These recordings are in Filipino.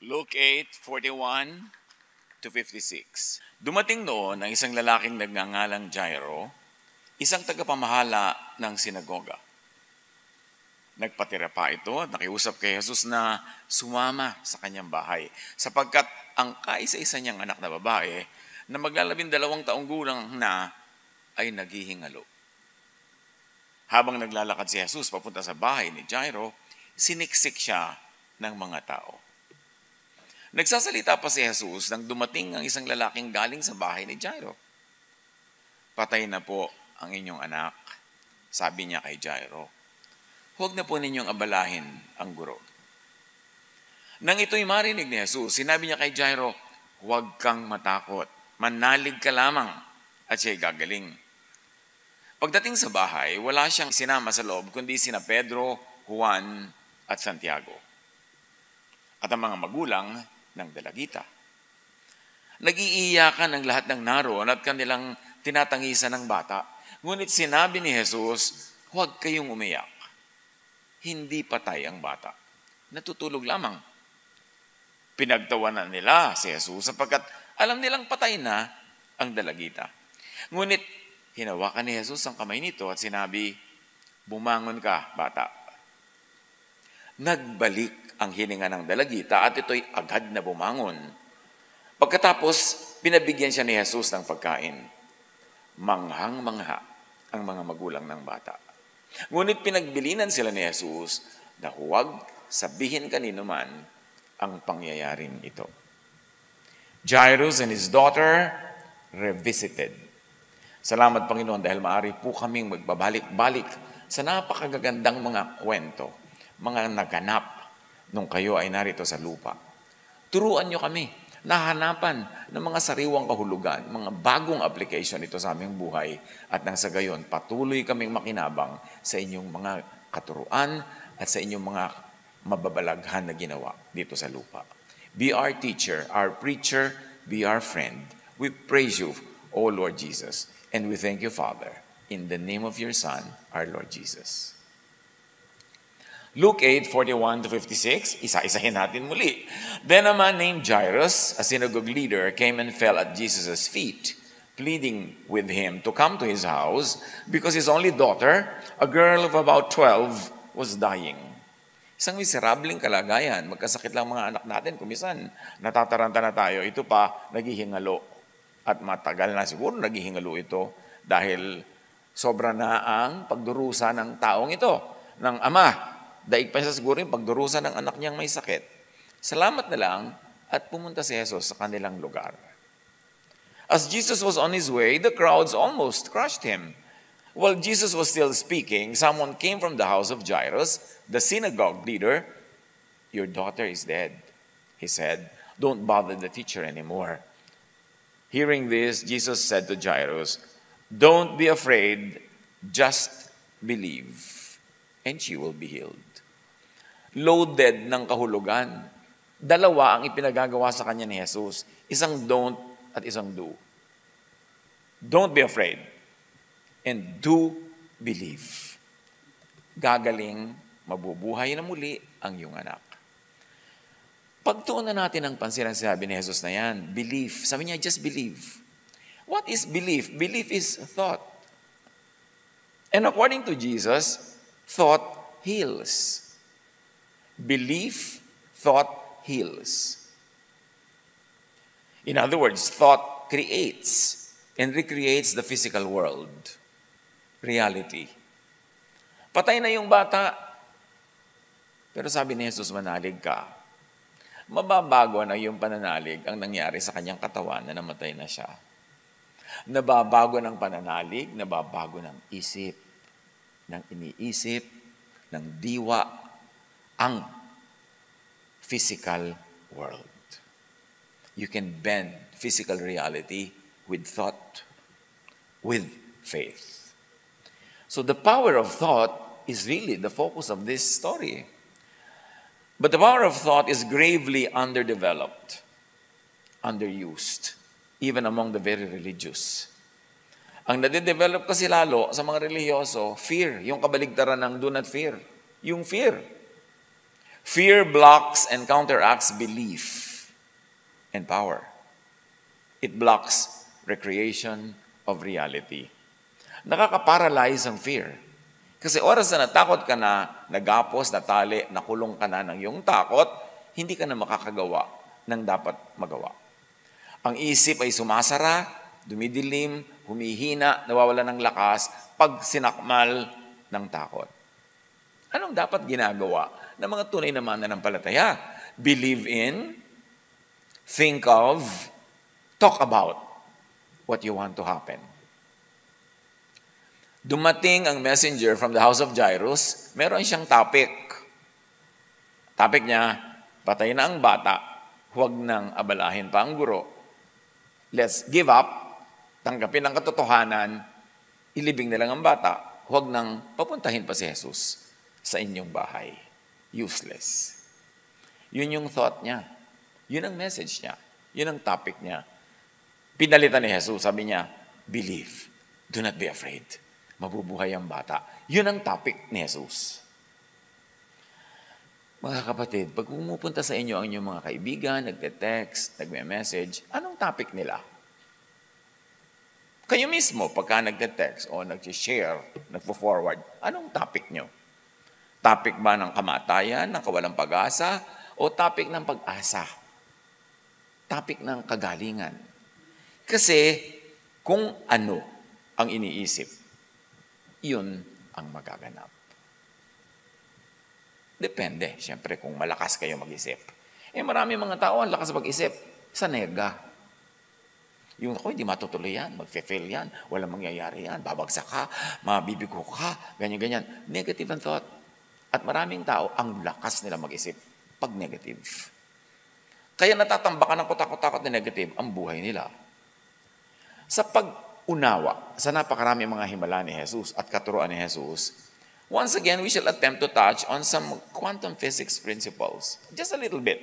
Luke 8:41 to 56. Dumating noon ang isang lalaking nagngangalang Jairo, isang tagapamahala ng sinagoga. Nagpatira pa ito at nakiusap kay Jesus na sumama sa kanyang bahay sapagkat ang kaisa-isa niyang anak na babae na maglalabindalawang taong gulang na ay naghihingalo. Habang naglalakad si Jesus papunta sa bahay ni Jairo, siniksik siya ng mga tao. Nagsasalita pa si Jesus nang dumating ang isang lalaking galing sa bahay ni Jairo. "Patay na po ang inyong anak," sabi niya kay Jairo. "Huwag na po ninyong abalahin ang guro." Nang ito'y marinig ni Jesus, sinabi niya kay Jairo, "Huwag kang matakot, manalig ka lamang at siya'y gagaling." Pagdating sa bahay, wala siyang sinama sa loob kundi sina Pedro, Juan at Santiago at ang mga magulang ng dalagita. Nag-iiyakan ang lahat ng naroon at kanilang tinatangisan ng bata. Ngunit sinabi ni Jesus, "Huwag kayong umiyak. Hindi patay ang bata. Natutulog lamang." Pinagtawanan nila si Jesus sapagkat alam nilang patay na ang dalagita. Ngunit hinawakan ni Jesus ang kamay nito at sinabi, "Bumangon ka, bata." Nagbalik ang hininga ng dalagita at ito'y agad na bumangon. Pagkatapos, pinabigyan siya ni Jesus ng pagkain. Manghang-mangha ang mga magulang ng bata. Ngunit pinagbilinan sila ni Jesus na huwag sabihin kanino man ang pangyayaring ito. Jairus and his daughter revisited. Salamat, Panginoon, dahil maaari po kaming magbabalik-balik sa napakagagandang mga kwento, mga naganap nung kayo ay narito sa lupa. Turuan nyo kami na hanapan ng mga sariwang kahulugan, mga bagong application ito sa aming buhay at nang sa gayon patuloy kaming makinabang sa inyong mga katuruan at sa inyong mga mababalaghan na ginawa dito sa lupa. Be our teacher, our preacher, be our friend. We praise you, O Lord Jesus, and we thank you, Father, in the name of your Son, our Lord Jesus. Luke 8:41 to 56, isa-isahin natin muli. "Then a man named Jairus, a synagogue leader, came and fell at Jesus' feet, pleading with him to come to his house because his only daughter, a girl of about 12, was dying." Isang miserableng kalagayan. Magkasakit lang mga anak natin. Kumisan, natataranta na tayo. Ito pa, naghihingalo. At matagal na siguro naghihingalo ito dahil sobra na ang pagdurusa ng taong ito, ng ama. Daig pa siya siguro yung pagdurusa ng anak niyang may sakit. Salamat na lang at pumunta si Jesus sa kanilang lugar. As Jesus was on his way, the crowds almost crushed him. While Jesus was still speaking, someone came from the house of Jairus, the synagogue leader. "Your daughter is dead," he said. "Don't bother the teacher anymore." Hearing this, Jesus said to Jairus, "Don't be afraid, just believe, and she will be healed." Loaded ng kahulugan. Dalawa ang ipinagagawa sa kanya ni Jesus. Isang don't at isang do. Don't be afraid. And do believe. Gagaling, mabubuhay na muli ang iyong anak. Pagtuunan natin ang pansin ang sinabi ni Jesus na yan. Belief. Sabi niya, just believe. What is belief? Belief is thought. And according to Jesus, thought heals. Belief, thought heals. In other words, thought creates and recreates the physical world, reality. Patay na yung bata, pero sabi ni Jesus, manalig ka. Mababago na yung pananalig ang nangyari sa kanyang katawan na namatay na siya. Nababago ng pananalig, nababago ng isip, ng iniisip, ng diwa, ang physical world. You can bend physical reality with thought, with faith. So the power of thought is really the focus of this story. But the power of thought is gravely underdeveloped, underused, even among the very religious. Ang nade-develop kasi lalo sa mga religyoso, fear, yung kabaligtaran ng do not fear. Yung fear. Fear blocks and counteracts belief and power. It blocks recreation of reality. Nakaka-paralyze ang fear. Kasi oras na natakot ka na, nagapos, natali, nakulong ka na ng iyong takot, hindi ka na makakagawa ng dapat magawa. Ang isip ay sumasara, dumidilim, humihina, nawawala ng lakas, pag sinakmal ng takot. Anong dapat ginagawa ng mga tunay na mananampalataya? Believe in, think of, talk about what you want to happen. Dumating ang messenger from the house of Jairus, meron siyang topic. Topic niya, patay na ang bata, huwag nang abalahin pa ang guro. Let's give up, tanggapin ang katotohanan, ilibing na lang ang bata, huwag nang papuntahin pa si Jesus sa inyong bahay. Useless. Yun yung thought niya. Yun ang message niya. Yun ang topic niya. Pinalitan ni Jesus, sabi niya, believe, do not be afraid. Mabubuhay ang bata. Yun ang topic ni Jesus. Mga kapatid, pag pumupunta sa inyo ang inyong mga kaibigan, nagte-text, nagme-message, anong topic nila? Kayo mismo, pagka nagte-text o nag-share, nagpo-forward, anong topic nyo? Topic ba ng kamatayan, ng kawalang pag-asa, o topic ng pag-asa? Topic ng kagalingan. Kasi kung ano ang iniisip, yun ang magaganap. Depende, siyempre, kung malakas kayo mag-isip. Marami mga tao ang lakas mag-isip sa nega. Yung ako, hindi matutuloy yan, mag-fail yan, walang mangyayari yan, babagsak ka, mabibigo ka, ganyan-ganyan. Negative ang thought. At maraming tao, ang lakas nila mag-isip pag negative. Kaya natatambakan ng kutakot-takot na negative ang buhay nila. Sa pag-unawa, sa napakarami mga himala ni Jesus at katuruan ni Jesus, once again, we shall attempt to touch on some quantum physics principles. Just a little bit.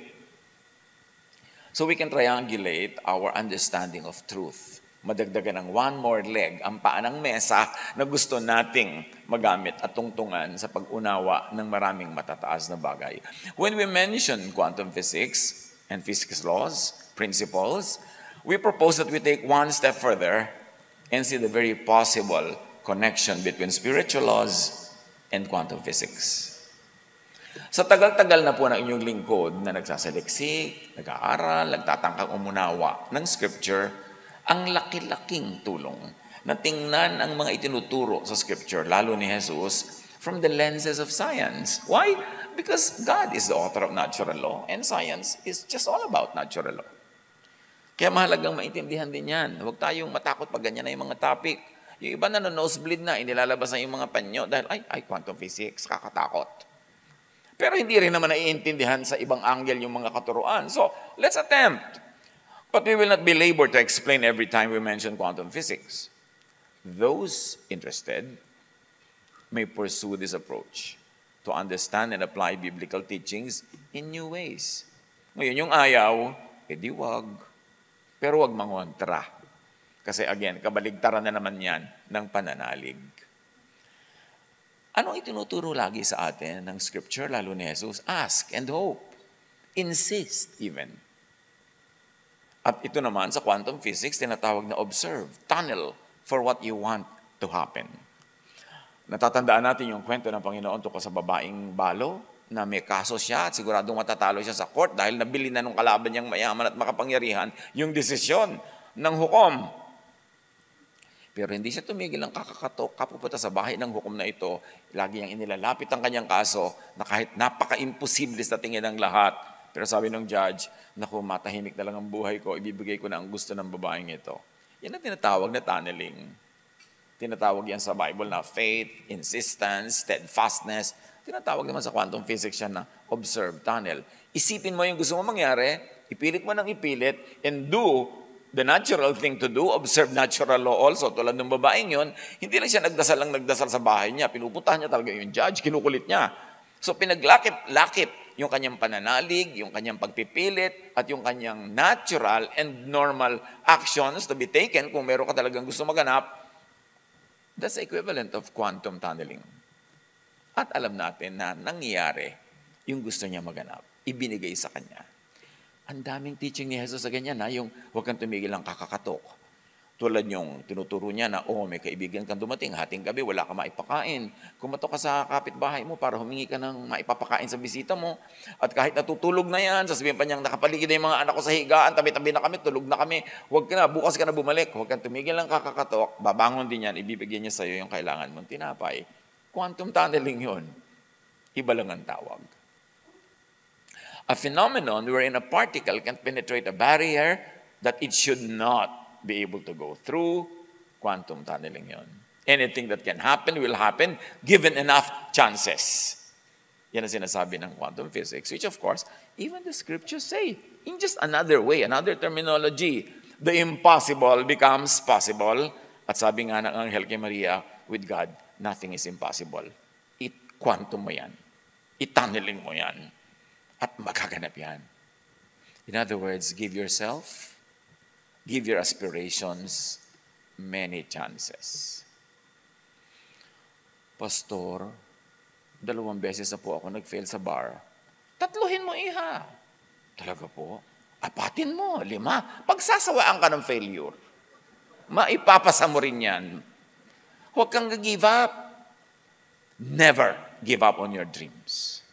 So we can triangulate our understanding of truth. Madagdagan ng one more leg, ang paa ng mesa na gusto nating magamit at tungtungan sa pag-unawa ng maraming matataas na bagay. When we mention quantum physics and physics laws, principles, we propose that we take one step further and see the very possible connection between spiritual laws and quantum physics. Sa tagal-tagal na po ng inyong lingkod na nagsasaliksik, nag-aaral, nagtatangkang umunawa ng Scripture, ang laki-laking tulong na tingnan ang mga itinuturo sa Scripture, lalo ni Jesus, from the lenses of science. Why? Because God is the author of natural law and science is just all about natural law. Kaya mahalagang maintindihan din yan. Huwag tayong matakot pag ganyan na yung mga topic. Yung iba na nosebleed na, inilalabas na yung mga panyo dahil, ay, quantum physics, kakatakot. Pero hindi rin naman naiintindihan sa ibang angle yung mga katuruan. So, let's attempt. But we will not be labored to explain every time we mention quantum physics. Those interested may pursue this approach to understand and apply biblical teachings in new ways. Ngayon, yung ayaw, edi wag. Pero wag mangontra. Kasi again, kabaligtaran na naman yan ng pananalig. Anong itinuturo lagi sa atin ng Scripture, lalo ni Jesus? Ask and hope. Insist even. At ito naman sa quantum physics, tinatawag na observe, tunnel for what you want to happen. Natatandaan natin yung kwento ng Panginoon tungkol sa babaeng balo na may kaso siya at siguradong matatalo siya sa court dahil nabili na nung kalaban niyang mayaman at makapangyarihan yung desisyon ng hukom. Pero hindi siya tumigil ng kakakatok, kapupunta sa bahay ng hukom na ito, lagi niyang inilalapit ang kanyang kaso na kahit napaka-imposible sa tingin ng lahat. Pero sabi ng judge, naku, matahimik na lang ang buhay ko, ibibigay ko na ang gusto ng babaeng ito. Yan ang tinatawag na tunneling. Tinatawag yan sa Bible na faith, insistence, steadfastness. Tinatawag naman sa quantum physics yan na observe, tunnel. Isipin mo yung gusto mo mangyari, ipilit mo ng ipilit, and do the natural thing to do, observe natural law also. Tulad ng babaeng yun, hindi lang siya nagdasal sa bahay niya. Pinupuntahan niya talaga yung judge, kinukulit niya. So pinaglakip yung kanyang pananalig, yung kanyang pagpipilit, at yung kanyang natural and normal actions to be taken kung meron ka talagang gusto maganap, that's the equivalent of quantum tunneling. At alam natin na nangyayari yung gusto niya maganap. Ibinigay sa kanya. Ang daming teaching ni Jesus sa ganyan, yung huwag kang tumigil ng kakakatok. Tulad yung tinuturo niya na, may kaibigan kang dumating, hating gabi, wala ka maipakain. Kumatok ka sa kapitbahay mo para humingi ka ng maipapakain sa bisita mo. At kahit natutulog na yan, sasabihin pa niyang nakapaligid na yung mga anak ko sa higaan, tabi-tabi na kami, tulog na kami. Huwag ka na, bukas ka na bumalik. Huwag kang tumigil ng kakakatok. Babangon din yan, ibibigyan niya sa iyo yung kailangan mong tinapay. Quantum tunneling yun. Iba lang ang tawag. A phenomenon wherein a particle can penetrate a barrier that it should not be able to go through. Quantum tunneling yun. Anything that can happen will happen given enough chances. Yan ang sinasabi ng quantum physics, which of course, even the scriptures say, in just another way, another terminology, the impossible becomes possible. At sabi nga ng Anghel kay Maria, with God, nothing is impossible. Quantum mo yan. I-tunneling mo yan. At magaganap yan. In other words, give yourself, give your aspirations many chances. Pastor, 2 beses na po ako nag-fail sa bar. 3 mo iha. Talaga po? Apatin mo, 5. Pagsasawaan ka ng failure, maipapasa mo rin yan. Huwag kang give up. Never give up on your dreams.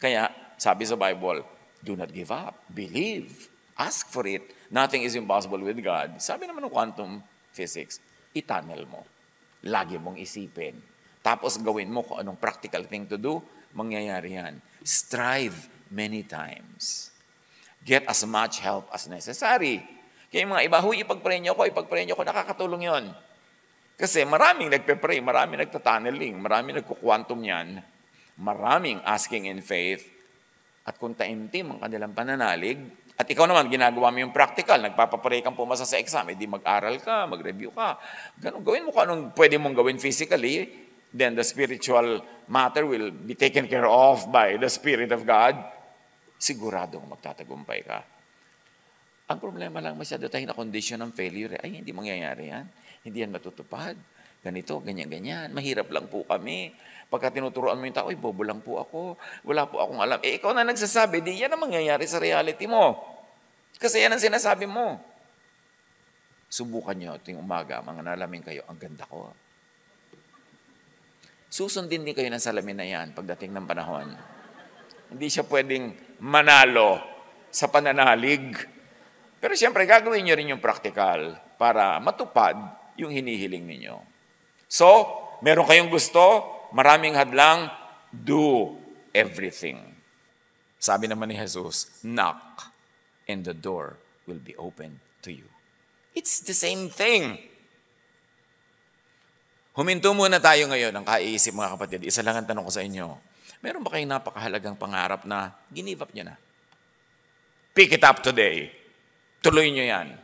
Kaya, sabi sa Bible, do not give up. Believe. Ask for it. Nothing is impossible with God. Sabi naman ng quantum physics, i-tunnel mo. Lagi mong isipin. Tapos gawin mo kung anong practical thing to do, mangyayari yan. Strive many times. Get as much help as necessary. Kaya yung mga iba, ipag-pray niyo ko, nakakatulong yon. Kasi maraming nagpe-pray, maraming nagtatunneling, maraming nagkukwantum yan, maraming asking in faith, at kung taimtim ang kanilang pananalig, at ikaw naman, ginagawa mo yung practical, nagpapapray kang pumasa sa exam, di mag-aral ka, mag-review ka. Ganun, gawin mo kung anong pwede mong gawin physically, then the spiritual matter will be taken care of by the Spirit of God. Siguradong magtatagumpay ka. Ang problema lang, masyado tayo na condition ng failure. Ay, hindi mangyayari yan. Hindi yan matutupad. Ganito, ganyan-ganyan. Mahirap lang po kami. Pagka tinuturuan mo yung tao, bobo lang po ako. Wala po akong alam. Ikaw na nagsasabi, di yan ang mangyayari sa reality mo. Kasi yan ang sinasabi mo. Subukan nyo tuwing umaga, mga nalamin kayo, ang ganda ko. Susundin din kayo ng salamin na yan pagdating ng panahon. Hindi siya pwedeng manalo sa pananalig. Pero siyempre, gagawin nyo rin yung practical para matupad yung hinihiling ninyo. So, meron kayong gusto, maraming hadlang, do everything. Sabi naman ni Jesus, knock and the door will be open to you. It's the same thing. Huminto muna tayo ngayon ng kaiisip, mga kapatid. Isa lang ang tanong ko sa inyo. Meron ba kayong napakahalagang pangarap na give up nyo na? Pick it up today. Tuloy nyo yan.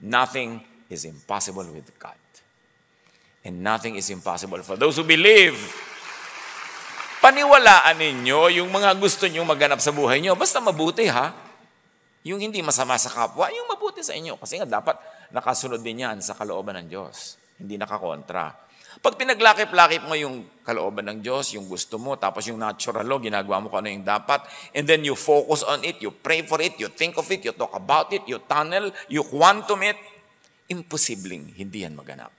Nothing is impossible with God. And nothing is impossible for those who believe. Paniwalaan ninyo yung mga gusto nyo maganap sa buhay nyo. Basta mabuti, ha? Yung hindi masama sa kapwa, yung mabuti sa inyo. Kasi nga dapat nakasunod din yan sa kalooban ng Diyos. Hindi nakakontra. Pag pinaglakip-lakip mo yung kalooban ng Diyos, yung gusto mo, tapos yung natural law, ginagawa mo kung ano yung dapat, and then you focus on it, you pray for it, you think of it, you talk about it, you tunnel, you quantum it, imposibleng hindi yan maganap.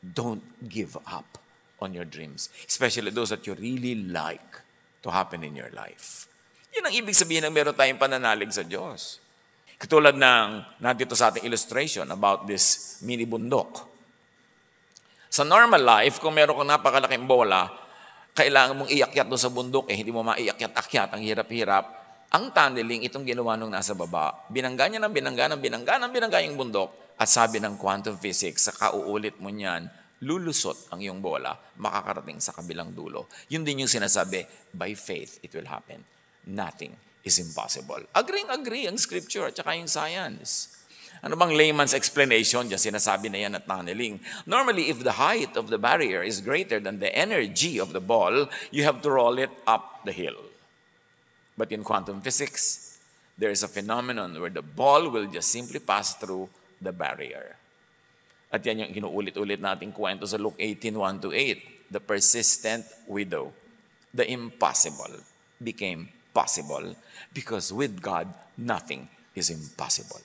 Don't give up on your dreams, especially those that you really like to happen in your life. Yan ang ibig sabihin ng meron tayong pananalig sa Diyos. Katulad ng nandito sa ating illustration about this mini bundok. Sa normal life, kung meron kang napakalaking bola, kailangan mong iakyat doon sa bundok, hindi mo maiakyat-akyat, ang hirap-hirap. Ang tunneling, itong ginawa nung nasa baba, binangga niya ng binangga yung bundok, at sabi ng quantum physics, sa kauulit mo niyan, lulusot ang iyong bola, makakarating sa kabilang dulo. Yun din yung sinasabi, by faith, it will happen. Nothing is impossible. Agree ang scripture at saka yung science. Ano bang layman's explanation? Diyan sinasabi na yan at tunneling. Normally, if the height of the barrier is greater than the energy of the ball, you have to roll it up the hill. But in quantum physics, there is a phenomenon where the ball will just simply pass through the barrier. At yan yung inuulit-ulit nating kwento sa Luke 18:1-8. The persistent widow. The impossible became possible because with God, nothing is impossible.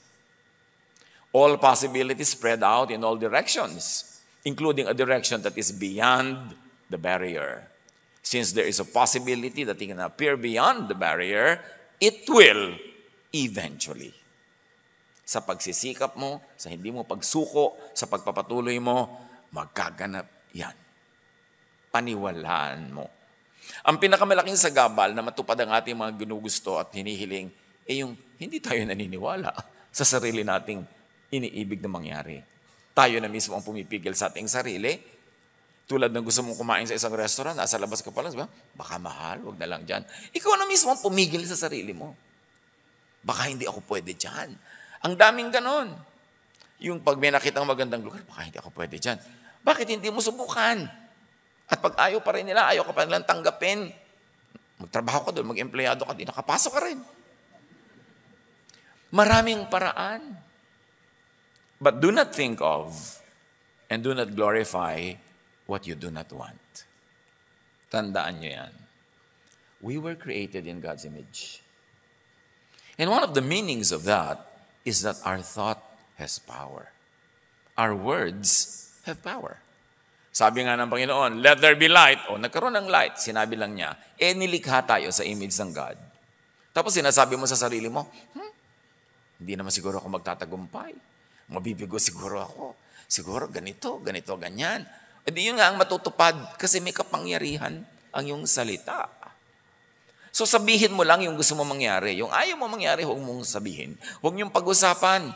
All possibilities spread out in all directions, including a direction that is beyond the barrier. Since there is a possibility that it can appear beyond the barrier, it will eventually. Sa pagsisikap mo, sa hindi mo pagsuko, sa pagpapatuloy mo, magkaganap yan. Paniwalaan mo. Ang pinakamalaking sagabal na matupad ang ating mga ginugusto at hinihiling ay yung hindi tayo naniniwala sa sarili nating iniibig na mangyari. Tayo na mismo ang pumipigil sa ating sarili. Tulad ng gusto mong kumain sa isang restaurant, nasa labas ka pa lang, baka mahal, wag na lang dyan. Ikaw na mismo ang pumigil sa sarili mo. Baka hindi ako pwede dyan. Ang daming ganon. Yung pag may nakitang magandang lugar, baka hindi ako pwede dyan. Bakit hindi mo subukan? At pag ayaw pa rin nila, ayaw ka pa nilang tanggapin, magtrabaho ka doon, mag-empleyado ka, di nakapasok ka rin. Maraming paraan. But do not think of and do not glorify what you do not want. Tandaan nyo yan. We were created in God's image. And one of the meanings of that is that our thought has power. Our words have power. Sabi nga ng Panginoon, let there be light. O, nagkaroon ng light. Sinabi lang niya, nilikha tayo sa image ng God. Tapos sinasabi mo sa sarili mo, hindi naman siguro ako magtatagumpay. Mabibigo siguro ako. Siguro ganito, ganyan. E di yun nga ang matutupad kasi may kapangyarihan ang iyong salita. So sabihin mo lang yung gusto mo mangyari. Yung ayaw mo mangyari, huwag mong sabihin. Huwag niyong pag-usapan.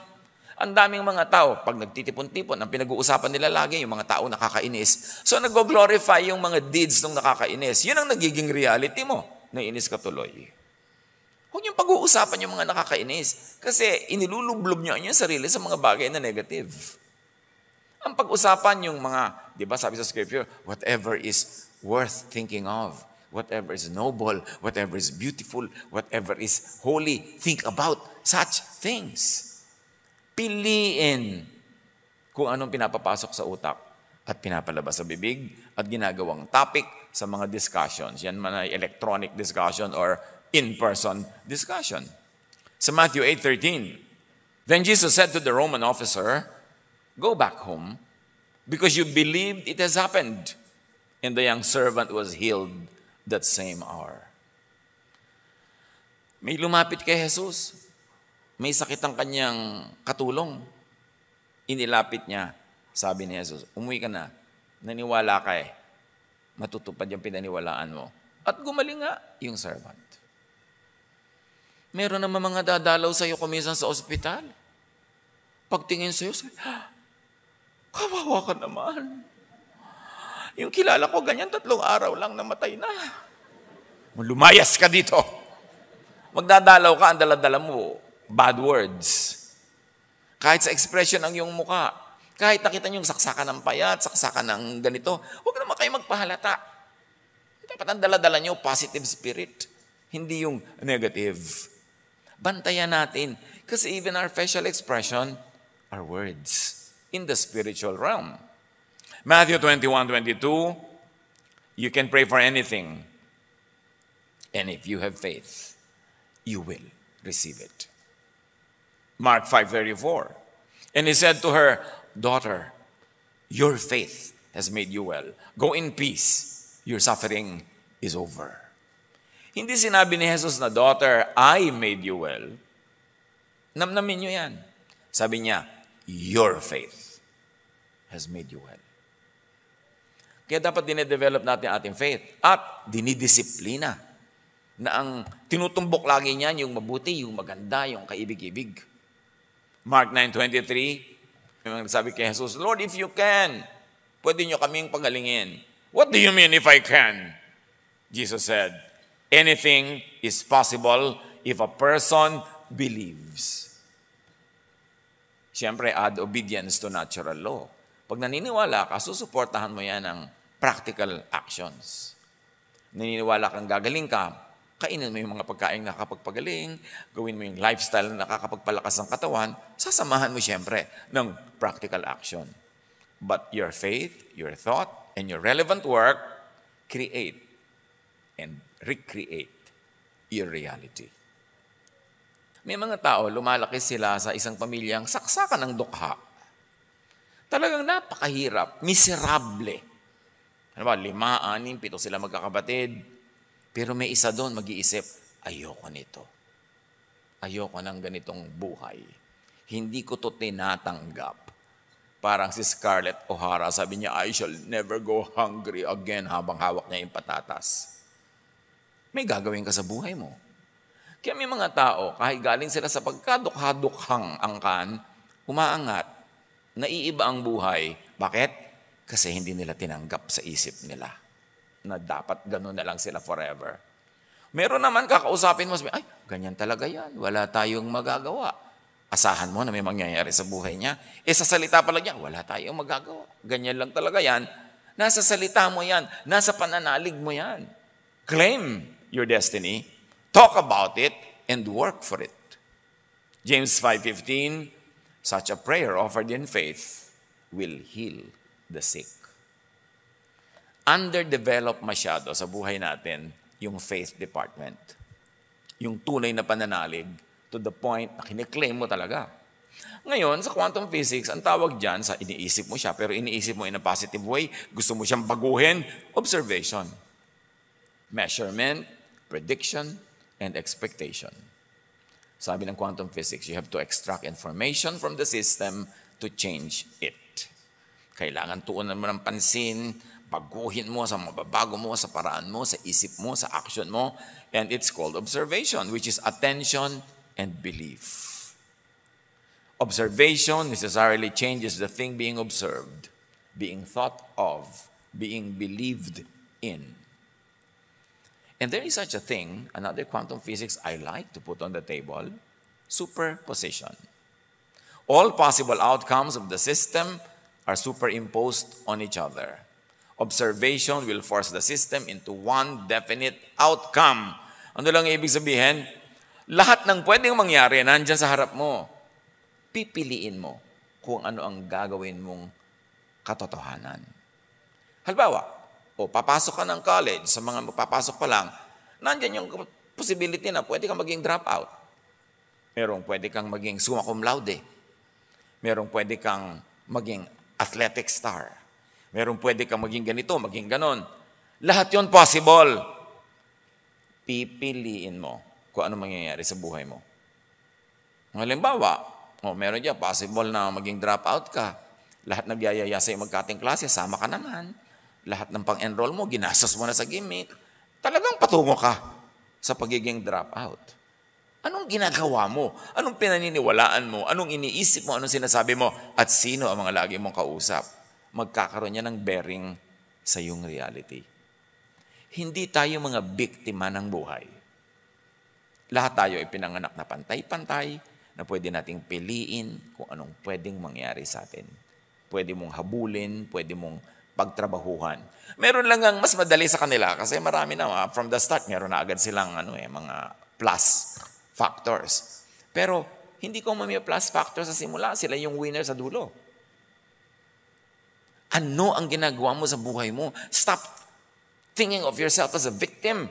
Ang daming mga tao, pag nagtitipon-tipon, ang pinag-uusapan nila lagi, yung mga tao nakakainis. So nag-glorify yung mga deeds ng nakakainis. Yun ang nagiging reality mo. Naiinis ka tuloy. Huwag niyong pag-uusapan yung mga nakakainis. Kasi inilulublob niyo ang sarili sa mga bagay na negative. Ang pag-usapan yung mga, di ba sabi sa scripture, whatever is worth thinking of, whatever is noble, whatever is beautiful, whatever is holy, think about such things. Piliin kung anong pinapapasok sa utak at pinapalabas sa bibig at ginagawang topic sa mga discussions. Yan man ay electronic discussion or in-person discussion. Sa Matthew 8:13, then Jesus said to the Roman officer, go back home because you believed it has happened. And the young servant was healed that same hour. May lumapit kay Jesus. May sakit ang kanyang katulong. Inilapit niya. Sabi ni Jesus, umuwi ka na. Naniwala ka eh. Matutupad yung pinaniwalaan mo. At gumaling nga yung servant. Meron naman mga dadalaw sa iyo kumisan sa ospital. Pagtingin sa iyo, kawawa ka naman. Yung kilala ko, ganyan 3 araw lang namatay na. Lumayas ka dito. Magdadalaw ka, ang daladala mo, bad words. Kahit sa expression ng iyong muka, kahit nakita niyo yung saksakan ng payat, saksakan ng ganito, huwag naman kayo magpahalata. Dapat ang daladala niyo, positive spirit, hindi yung negative. Bantayan natin. Kasi even our facial expression are words in the spiritual realm. Matthew 21:22, you can pray for anything. And if you have faith, you will receive it. Mark 5:34, and he said to her, daughter, your faith has made you well. Go in peace. Your suffering is over. Hindi sinabi ni Jesus na, daughter, I made you well. Namnamin niyo yan. Sabi niya, your faith has made you well. Kaya dapat dinedevelop natin ating faith at dinidisiplina na ang tinutumbok lagi niyan yung mabuti, yung maganda, yung kaibig-ibig. Mark 9:23, sabi kay Jesus, Lord, if you can, pwede niyo kaming pagalingin. What do you mean if I can? Jesus said, anything is possible if a person believes. Siyempre, add obedience to natural law. Pag naniniwala ka, susuportahan mo yan ng practical actions. Naniniwala kang gagaling ka, kainin mo yung mga pagkain na nakakapagpagaling, gawin mo yung lifestyle na nakakapagpalakas ng katawan, sasamahan mo siyempre ng practical action. But your faith, your thought, and your relevant work create and recreate your reality. May mga tao, lumalaki sila sa isang pamilyang saksakan ng dukha. Talagang napakahirap, miserable. Ano ba, 5, 6, 7 sila magkakapatid. Pero may isa doon mag-iisip, ayoko nito. Ayoko ng ganitong buhay. Hindi ko to tinatanggap. Parang si Scarlett O'Hara, sabi niya, I shall never go hungry again habang hawak niya yung patatas. May gagawin ka sa buhay mo. Kaya may mga tao, kahit galing sila sa pagkadukha-dukhang angkan, umaangat, naiiba ang buhay. Bakit? Kasi hindi nila tinanggap sa isip nila na dapat ganun na lang sila forever. Meron naman kakausapin mo, sabi, ay, ganyan talaga yan. Wala tayong magagawa. Asahan mo na may mangyayari sa buhay niya. Sa salita pala niya, wala tayong magagawa. Ganyan lang talaga yan. Nasa salita mo yan. Nasa pananalig mo yan. Claim your destiny. Talk about it and work for it. James 5:15, such a prayer offered in faith will heal the sick. Underdeveloped masyado sa buhay natin yung faith department. Yung tunay na pananalig to the point na kiniklaim mo talaga. Ngayon, sa quantum physics, ang tawag dyan sa iniisip mo siya, pero iniisip mo in a positive way, gusto mo siyang baguhin, observation, measurement, prediction, and expectation. Sabi ng quantum physics, you have to extract information from the system to change it. Kailangan tuunan mo ng pansin, baguhin mo sa mababago mo, sa paraan mo, sa isip mo, sa action mo, and it's called observation, which is attention and belief. Observation necessarily changes the thing being observed, being thought of, being believed in. And there is such a thing, another quantum physics I like to put on the table, superposition. All possible outcomes of the system are superimposed on each other. Observation will force the system into one definite outcome. Ano lang ibig sabihin? Lahat ng pwedeng mangyari nandyan sa harap mo. Pipiliin mo kung ano ang gagawin mong katotohanan. Halimbawa, papasok ka ng college, sa mga magpapasok pa lang, nandyan yung possibility na pwede kang maging dropout. Merong pwede kang maging summa cum laude. Merong pwede kang maging athletic star. Merong pwede kang maging ganito, maging ganon. Lahat yon possible. Pipiliin mo kung ano mangyayari sa buhay mo. Halimbawa, meron dyan, possible na maging dropout ka. Lahat nagyayaya sa'yo magkating klase, sama ka naman. Lahat ng pang-enroll mo, ginastos mo na sa gimmick. Talagang patungo ka sa pagiging dropout. Anong ginagawa mo? Anong pinaniniwalaan mo? Anong iniisip mo? Anong sinasabi mo? At sino ang mga lagi mong kausap? Magkakaroon niya ng bearing sa iyong reality. Hindi tayo mga biktima ng buhay. Lahat tayo ay pinanganak na pantay-pantay na pwede nating piliin kung anong pwedeng mangyari sa atin. Pwede mong habulin, pwede mong pagtrabahuhan. Meron lang ang mas madali sa kanila kasi marami na, from the start, meron na agad silang mga plus factors. Pero hindi ko may plus factors sa simula, sila yung winner sa dulo. Ano ang ginagawa mo sa buhay mo? Stop thinking of yourself as a victim.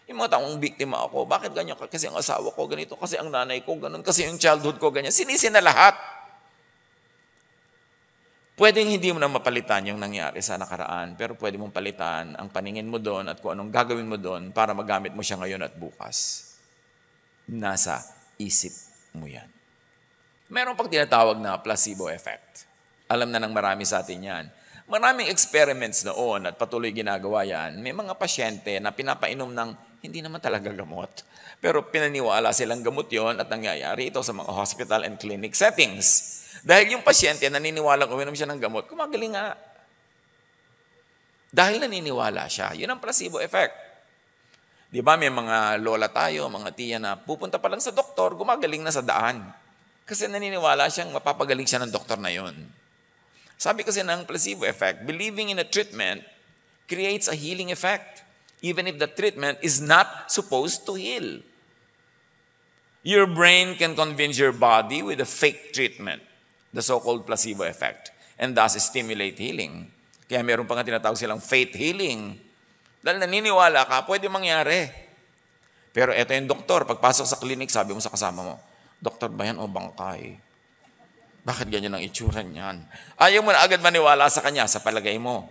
Yung mga taong biktima ako, bakit ganyan? Kasi ang asawa ko ganito, kasi ang nanay ko ganun, kasi yung childhood ko ganyan. Sinisi na lahat. Pwedeng hindi mo na mapalitan yung nangyari sa nakaraan, pero pwede mong palitan ang paningin mo doon at kung anong gagawin mo doon para magamit mo siya ngayon at bukas. Nasa isip mo yan. Meron pang tinatawag na placebo effect. Alam na ng marami sa atin yan. Maraming experiments noon at patuloy ginagawa yan. May mga pasyente na pinapainom ng hindi naman talaga gamot. Pero pinaniwala silang gamot yon at nangyayari ito sa mga hospital and clinic settings. Dahil yung pasyente naniniwalang uminom siya ng gamot, kumagaling nga. Dahil naniniwala siya, yun ang placebo effect. Di ba may mga lola tayo, mga tiya na pupunta pa lang sa doktor, gumagaling na sa daan. Kasi naniniwala siyang mapapagaling siya ng doktor na yun. Sabi kasi ng placebo effect, believing in a treatment creates a healing effect, even if the treatment is not supposed to heal. Your brain can convince your body with a fake treatment, the so-called placebo effect, and thus stimulate healing. Kaya meron pa nga tinatawag silang faith healing. Dahil naniniwala ka, pwede mangyari. Pero eto yung doktor, pagpasok sa clinic, sabi mo sa kasama mo, doktor ba yan o bangkay? Bakit ganyan ang itsura niyan? Ayaw mo na agad maniwala sa kanya, sa palagay mo,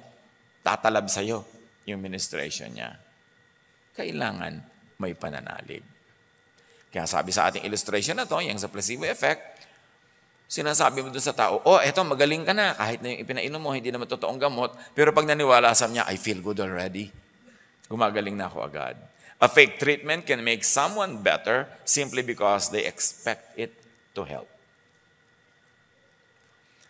tatalab sa'yo yung ministration niya. Kailangan may pananalig. Kaya sabi sa ating illustration na to, yung sa placebo effect, sinasabi mo doon sa tao, eto magaling ka na, kahit na yung ipinainom mo, hindi naman totoong gamot, pero pag naniwala sa niya, I feel good already. Gumagaling na ako agad. A fake treatment can make someone better simply because they expect it to help.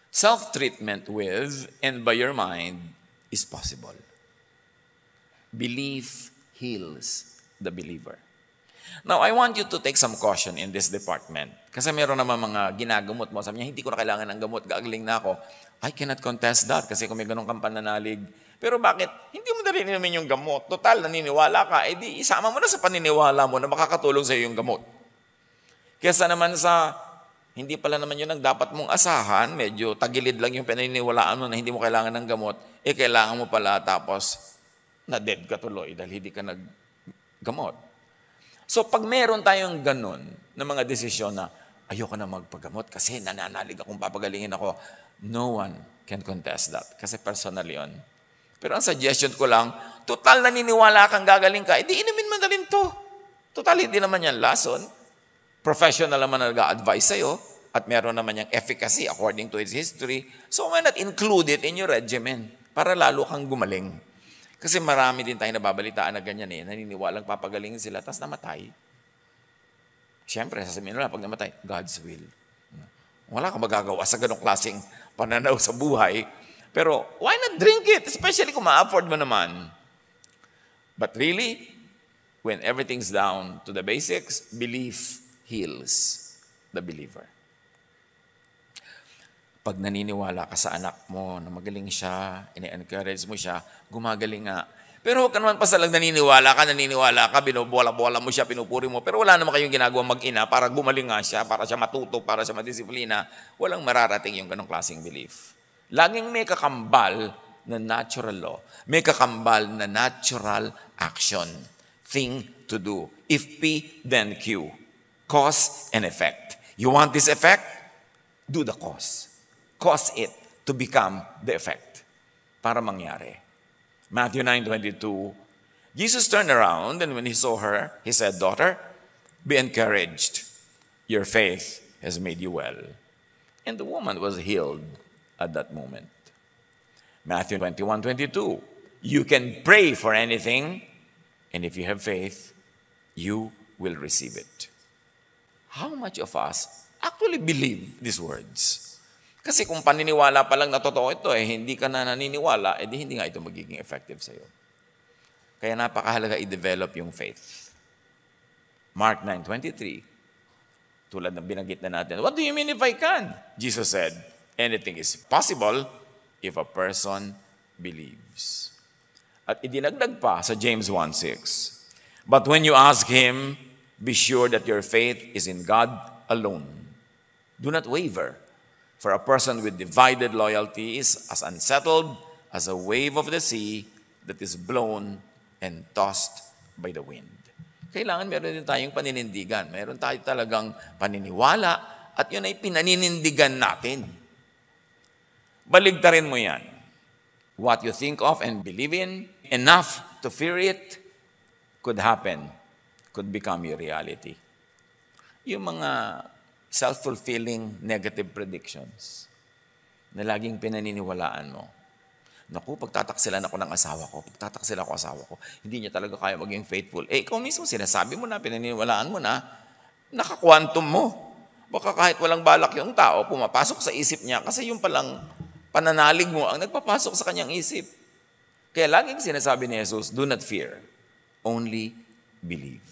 Self-treatment with and by your mind is possible. Belief heals the believer. Now, I want you to take some caution in this department. Kasi meron naman mga ginagamot mo. Sabi niya, hindi ko na kailangan ng gamot, gagaling na ako. I cannot contest that kasi kung may ganun kang pananalig. Pero bakit? Hindi mo na rin inumin yung gamot. Total, naniniwala ka. Di isama mo na sa paniniwala mo na makakatulong sa iyo yung gamot. Kesa naman sa, hindi pala naman yun ang dapat mong asahan, medyo tagilid lang yung paniniwalaan mo na hindi mo kailangan ng gamot, kailangan mo pala tapos na-dead ka tuloy dahil hindi ka naggamot. So pag meron tayong ganun na mga desisyon na ayoko na magpagamot kasi nananalig akong papagalingin ako, no one can contest that kasi personal yun. Pero ang suggestion ko lang, total naniniwala kang gagaling ka, edi inumin mo na rin to. Total, hindi naman yan lason. Professional naman na nag-a-advise sa'yo at meron naman yung efficacy according to its history. So why not include it in your regimen para lalo kang gumaling? Kasi marami din tayo nababalitaan na ganyan naniniwalang papagalingin sila, tapos namatay. Siyempre, sasabihin nila, pag namatay, God's will. Wala kang magagawa sa ganong klaseng pananaw sa buhay. Pero, why not drink it? Especially kung ma-afford mo naman. But really, when everything's down to the basics, belief heals the believer. Pag naniniwala ka sa anak mo na magaling siya, ini-encourage mo siya, gumagaling nga. Pero huwag ka naman pasalang naniniwala ka, binubola-bola mo siya, pinupuri mo, pero wala naman kayong ginagawa mag-ina para gumaling nga siya, para siya matuto, para siya madisiplina. Walang mararating yung ganong klaseng belief. Laging may kakambal na natural law. May kakambal na natural action. Thing to do. If P, then Q. Cause and effect. You want this effect? Do the cause. Cause it to become the effect. Para mangyari. Matthew 9:22. Jesus turned around and when he saw her, he said, "Daughter, be encouraged. Your faith has made you well." And the woman was healed at that moment. Matthew 21:22. You can pray for anything, and if you have faith, you will receive it. How much of us actually believe these words? Kasi kung paniniwala pa lang na totoo ito, hindi ka na naniniwala, hindi nga ito magiging effective sa'yo. Kaya napakahalaga i-develop yung faith. Mark 9:23. Tulad ng binanggit na natin, what do you mean if I can? Jesus said, anything is possible if a person believes. At idinagdag pa sa James 1:6. But when you ask Him, be sure that your faith is in God alone. Do not waver, for a person with divided loyalty is as unsettled as a wave of the sea that is blown and tossed by the wind. Kailangan meron din tayong paninindigan. Meron tayo talagang paniniwala at yun ay pinaninindigan natin. Baligtarin mo yan. What you think of and believe in, enough to fear it, could happen, could become your reality. Yung mga self-fulfilling negative predictions na laging pinaniniwalaan mo. Naku, pagtataksilan ako ng asawa ko, hindi niya talaga kaya maging faithful. Ikaw mismo sinasabi mo na, pinaniniwalaan mo na, naka-quantum mo. Baka kahit walang balak yung tao, pumapasok sa isip niya kasi yung palang pananalig mo ang nagpapasok sa kanyang isip. Kaya laging sinasabi ni Jesus, do not fear, only believe.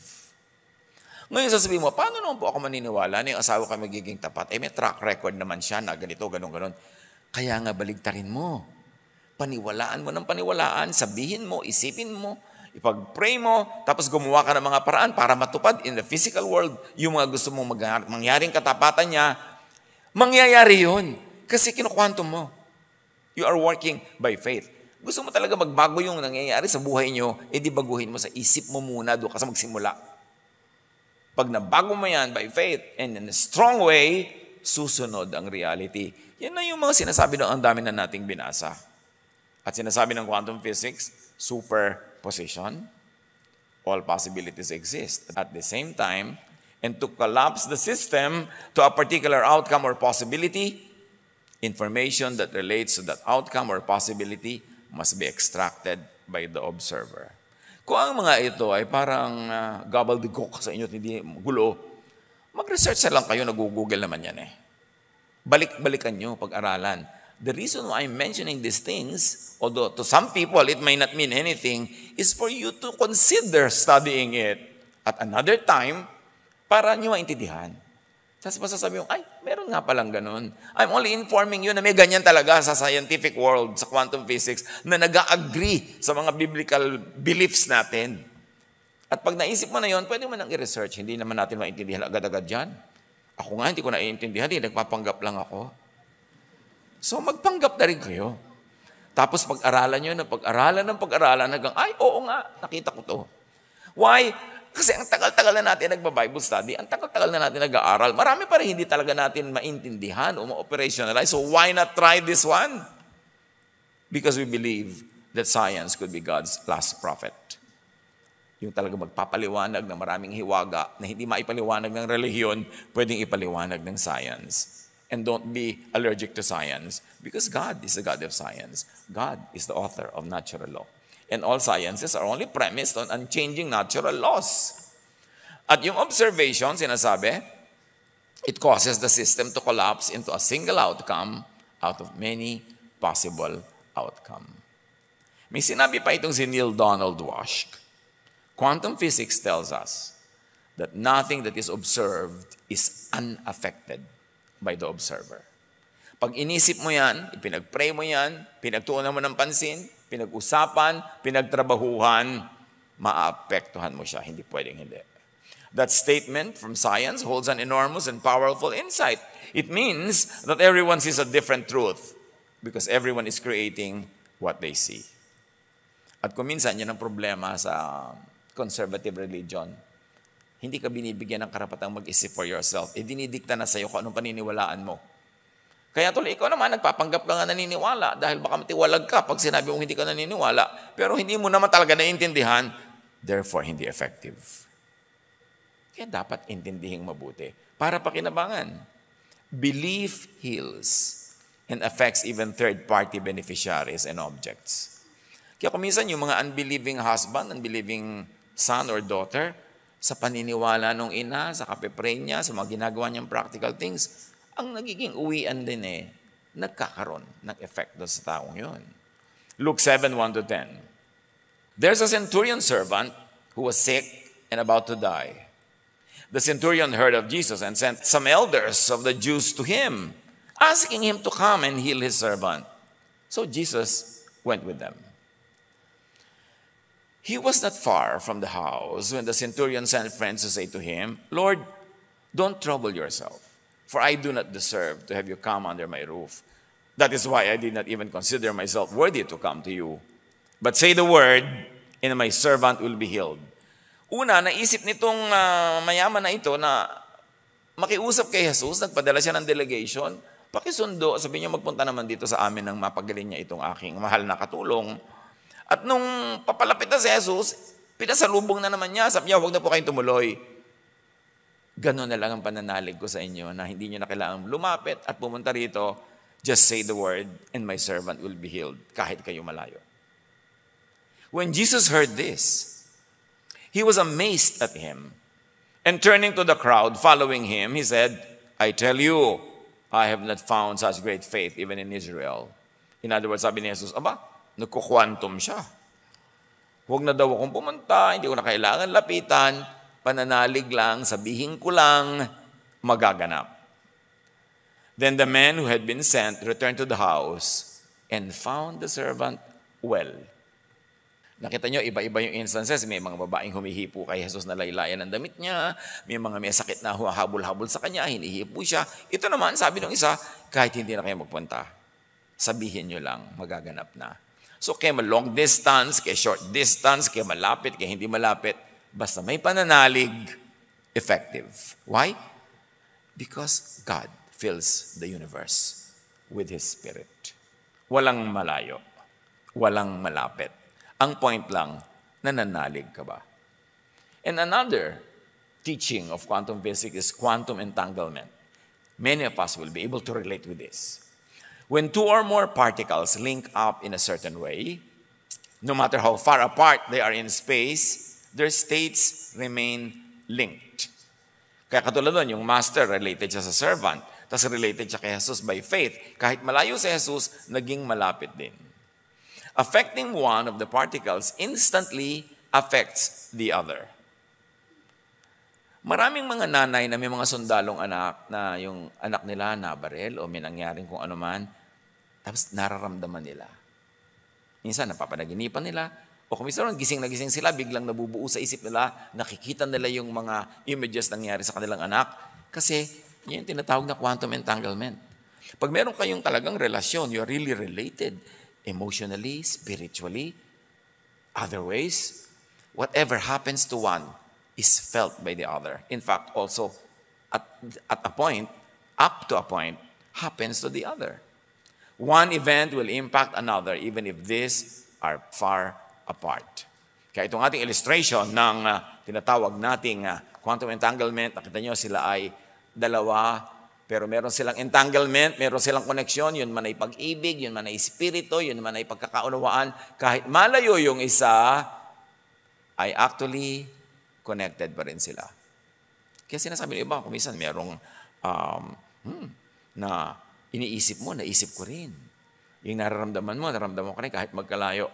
Ngayon sasabihin mo, paano naman po ako maniniwala na yung asawa ka magiging tapat? May track record naman siya na ganito, ganon. Kaya nga baligtarin mo. Paniwalaan mo ng paniwalaan, sabihin mo, isipin mo, ipag-pray mo, tapos gumawa ka ng mga paraan para matupad in the physical world yung mga gusto mong mangyaring katapatan niya, mangyayari yun. Kasi kinukwantum mo. You are working by faith. Gusto mo talaga magbago yung nangyayari sa buhay nyo, di baguhin mo sa isip mo muna, doon ka sa magsimula. Pag nabago mo yan by faith and in a strong way, susunod ang reality. Yan na yung mga sinasabi ng ang dami na nating binasa. At sinasabi ng quantum physics, superposition, all possibilities exist at the same time, and to collapse the system to a particular outcome or possibility, information that relates to that outcome or possibility must be extracted by the observer. Kung ang mga ito ay parang gobbledygook sa inyo at hindi gulo, mag-research na lang kayo, nag-google naman yan eh. Balik-balikan nyo, pag-aralan. The reason why I'm mentioning these things, although to some people it may not mean anything, is for you to consider studying it at another time para nyo maintindihan. Tapos masasabi yung, ay, meron nga palang ganun. I'm only informing you na may ganyan talaga sa scientific world, sa quantum physics, na nag-agree sa mga biblical beliefs natin. At pag naisip mo na yon, pwede mo nang i-research. Hindi naman natin maintindihan agad-agad yan. Ako nga, hindi ko naiintindihan, nagpapanggap lang ako. So magpanggap na rin kayo. Tapos pag-aralan nyo, pag-aralan hanggang, ay, oo nga, nakita ko to. Why? Kasi ang tagal-tagal na natin nagba-Bible study, ang tagal-tagal na natin nag-aaral, marami pa rin hindi talaga natin maintindihan o ma-operationalize. So why not try this one? Because we believe that science could be God's last prophet. Yung talaga magpapaliwanag ng maraming hiwaga na hindi maipaliwanag ng relihiyon, pwedeng ipaliwanag ng science. And don't be allergic to science because God is the God of science. God is the author of natural law. And all sciences are only premised on unchanging natural laws. At yung observation, sinasabi, it causes the system to collapse into a single outcome out of many possible outcome. May sinabi pa itong si Neil Donald Walsh. Quantum physics tells us that nothing that is observed is unaffected by the observer. Pag inisip mo yan, ipinag-pray mo yan, pinagtuunan mo ng pansin, pinag-usapan, pinagtrabahuhan, maapektuhan mo siya. Hindi pwedeng hindi. That statement from science holds an enormous and powerful insight. It means that everyone sees a different truth because everyone is creating what they see. At kung minsan, yan ang problema sa conservative religion. Hindi ka binibigyan ng karapatang mag-isip for yourself. Dinidikta na sa'yo kung anong paniniwalaan mo. Kaya tuloy ikaw naman, nagpapanggap ka nga naniniwala dahil baka matiwalag ka pag sinabi mong hindi ka naniniwala. Pero hindi mo naman talaga naiintindihan, therefore hindi effective. Kaya dapat intindihing mabuti para pakinabangan. Belief heals and affects even third-party beneficiaries and objects. Kaya kung minsan yung mga unbelieving husband, unbelieving son or daughter, sa paniniwala ng ina, sa kapipray niya, sa mga ginagawa niyang practical things, ang nagiging uwian din nagkakaroon ng effect doon sa taong yun. Luke 7:1-10. There's a centurion servant who was sick and about to die. The centurion heard of Jesus and sent some elders of the Jews to him, asking him to come and heal his servant. So Jesus went with them. He was not far from the house when the centurion sent friends to say to him, Lord, don't trouble yourself, for I do not deserve to have you come under my roof. That is why I did not even consider myself worthy to come to you. But say the word, and my servant will be healed. Una, naisip nitong mayaman na ito na makiusap kay Jesus, nagpadala siya ng delegation, pakisundo, sabi niya magpunta naman dito sa amin nang mapagaling niya itong aking mahal na katulong. At nung papalapit na si Jesus, pinasalubong na naman niya, sabi niya, huwag na po kayong tumuloy. Ganon na lang ang pananalig ko sa inyo na hindi niyo na kailangan lumapit at pumunta rito, just say the word and my servant will be healed kahit kayo malayo. When Jesus heard this, he was amazed at him. And turning to the crowd following him, he said, I tell you, I have not found such great faith even in Israel. In other words, sabi ni Jesus, aba, nagkukwantum siya. Huwag na daw akong pumunta, hindi ko na kailangan lapitan, pananalig lang, sabihin ko lang, magaganap. Then the man who had been sent returned to the house and found the servant well. Nakita nyo, iba-iba yung instances. May mga babaeng humihipo kay Jesus na laylayan ng damit niya. May mga may sakit na humahabol-habol sa kanya, hinihipo siya. Ito naman, sabi ng isa, kahit hindi na kayo magpunta, sabihin nyo lang, magaganap na. So, kaya long distance, kaya short distance, kaya malapit, kaya hindi malapit, basta may pananalig, effective. Why? Because God fills the universe with His Spirit. Walang malayo. Walang malapit. Ang point lang, nananalig ka ba? And another teaching of quantum physics is quantum entanglement. Many of us will be able to relate with this. When two or more particles link up in a certain way, no matter how far apart they are in space, their states remain linked. Kaya katulad nun, yung master related siya sa servant, tapos related siya kay Jesus by faith. Kahit malayo si Jesus, naging malapit din. Affecting one of the particles instantly affects the other. Maraming mga nanay na may mga sundalong anak na yung anak nila nabaril o may nangyaring kung ano man, tapos nararamdaman nila. Minsan napapanaginipan nila, o kung minsan gising na gising sila, biglang nabubuo sa isip nila, nakikita nila yung mga images nangyari sa kanilang anak, kasi yun yung tinatawag na quantum entanglement. Pag meron kayong talagang relasyon, you're really related, emotionally, spiritually, other ways, whatever happens to one is felt by the other. In fact, also, at a point, up to a point, happens to the other. One event will impact another even if these are far apart. Kaya itong ating illustration ng tinatawag nating quantum entanglement, nakita nyo sila ay dalawa, pero meron silang entanglement, meron silang koneksyon, yun man ay pag-ibig, yun man ay espiritu, yun man ay pagkakaunawaan, kahit malayo yung isa, ay actually connected pa rin sila. Kaya sinasabi ng iba, kung minsan merong na iniisip mo, naisip ko rin. Yung nararamdaman mo, nararamdaman ko rin kahit magkalayo.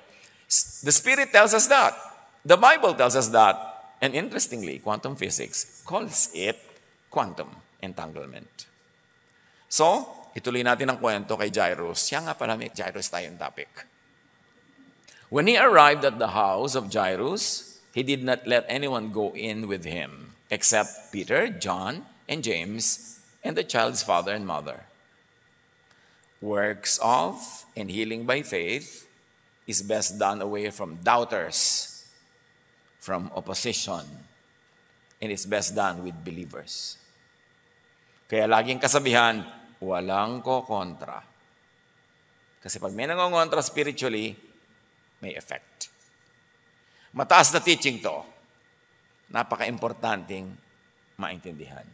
The Spirit tells us that. The Bible tells us that. And interestingly, quantum physics calls it quantum entanglement. So, ituloy natin ang kwento kay Jairus. Siya nga pala, may Jairus tayong topic. When he arrived at the house of Jairus, he did not let anyone go in with him, except Peter, John, and James, and the child's father and mother. Works of and healing by faith is best done away from doubters, from opposition, and it's best done with believers. Kaya laging kasabihan, walang kokontra. Kasi pag may nangongontra spiritually, may effect. Mataas na teaching to. Napaka-importanting maintindihan.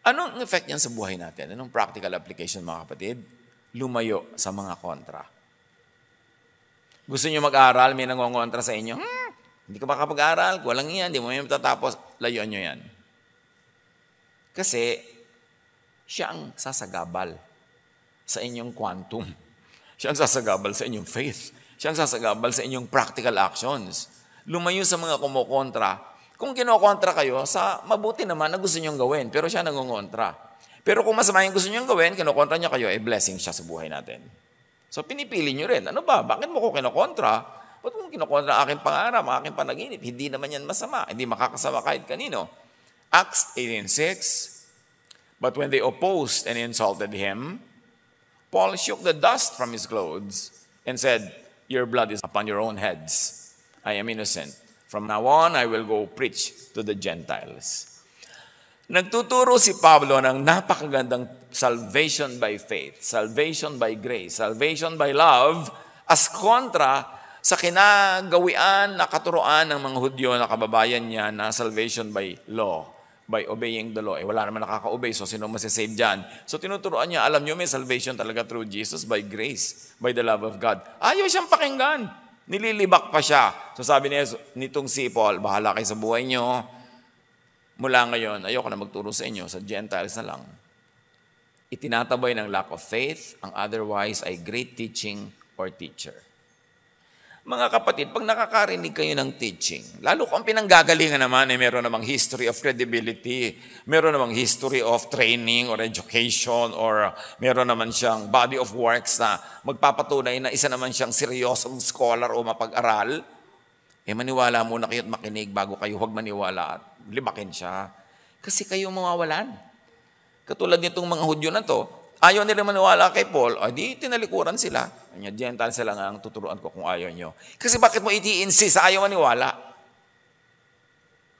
Anong effect yan sa buhay natin? Anong practical application, mga kapatid? Lumayo sa mga kontra. Gusto nyo mag-aral, may nangongontra sa inyo, hindi ka makapag-aral, walang yan, hindi mo may matatapos, layuan nyo yan. Kasi, siya ang sasagabal sa inyong quantum. Siya ang sasagabal sa inyong faith. Siya ang sasagabal sa inyong practical actions. Lumayo sa mga kumukontra. Kung kinokontra kayo, sa mabuti naman na gusto niyong gawin, pero siya nangongontra. Pero kung masama yung gusto niyong gawin, kinokontra niya kayo, blessing siya sa buhay natin. So pinipili niyo rin. Ano ba? Bakit mo ko kinokontra? Ba't mo kinokontra ang aking pangarap, ang aking panaginip? Hindi naman yan masama. Hindi makakasama kahit kanino. Acts 18:6. But when they opposed and insulted him, Paul shook the dust from his clothes and said, "Your blood is upon your own heads. I am innocent. From now on, I will go preach to the Gentiles." Nagtuturo si Pablo ng napakagandang salvation by faith, salvation by grace, salvation by love, as kontra sa kinagawian na katuroan ng mga Hudyo na kababayan niya na salvation by law, by obeying the law. Wala naman nakaka-obey, so sino masisave dyan? So tinuturoan niya, alam niyo may salvation talaga through Jesus by grace, by the love of God. Ayaw siyang pakinggan. Nililibak pa siya. So sabi niya, nitong si Paul, bahala kayo sa buhay niyo. Mula ngayon, ayoko na magturo sa inyo, sa Gentiles na lang. Itinatabay ng lack of faith, ang otherwise ay great teaching or teacher. Mga kapatid, pag nakakarinig kayo ng teaching, lalo kung pinanggagalingan naman, meron namang history of credibility, meron namang history of training or education, or meron naman siyang body of works na magpapatunay na isa naman siyang seryosong scholar o mapag-aral, maniwala muna kayo at makinig bago kayo huwag maniwala at libakin siya. Kasi kayo mawawalan. Katulad nitong mga Hudyo na to, ayaw nila maniwala kay Paul, di tinalikuran sila. Gentiles sila nga ang tuturuan ko kung ayaw nyo. Kasi bakit mo iti-insist sa ayaw maniwala?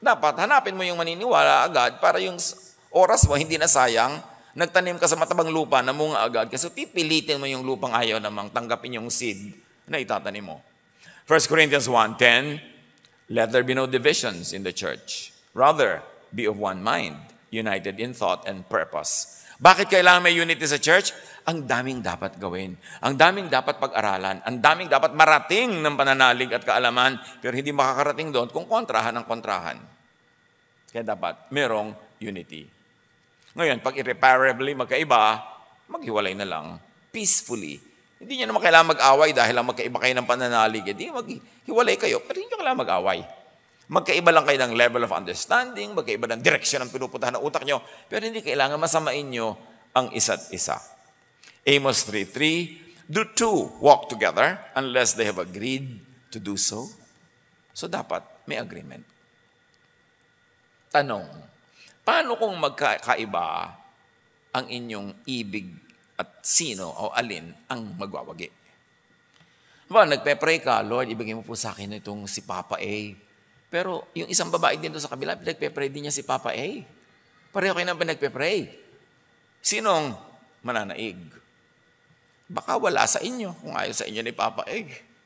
Dapat hanapin mo yung maniniwala agad para yung oras mo hindi na sayang. Nagtanim ka sa matabang lupa na munga agad kasi pipilitin mo yung lupang ayaw namang tanggapin yung seed na itatanim mo. 1 Corinthians 1:10, let there be no divisions in the church. Rather, be of one mind, united in thought and purpose. Bakit kailangan may unity sa church? Ang daming dapat gawin. Ang daming dapat pag-aralan. Ang daming dapat marating ng pananalig at kaalaman, pero hindi makakarating doon kung kontrahan ang kontrahan. Kaya dapat merong unity. Ngayon, pag irreparably magkaiba, maghiwalay na lang, peacefully. Hindi nyo naman kailangan mag-away dahil lang magkaiba kayo ng pananalig. Hindi, maghiwalay kayo, pero hindi nyo kailangan mag-away. Magkaiba lang kayo ng level of understanding, magkaiba ng direksyon ng pinupuntahan ng utak nyo, pero hindi kailangan masamain nyo ang isa't isa. Amos 3:3, do two walk together unless they have agreed to do so? So dapat may agreement. Tanong, paano kung magkakaiba ang inyong ibig at sino o alin ang magwawagi? Ba, nagpe-pray ka, Lord, ibigay mo po sa akin itong si Papa A. Pero yung isang babae din doon sa kabila, nagpe-pray din niya si Papa A. Pareho kayo nang nagpe-pray. Sinong mananaig? Baka wala sa inyo kung ayaw sa inyo ni Papa A.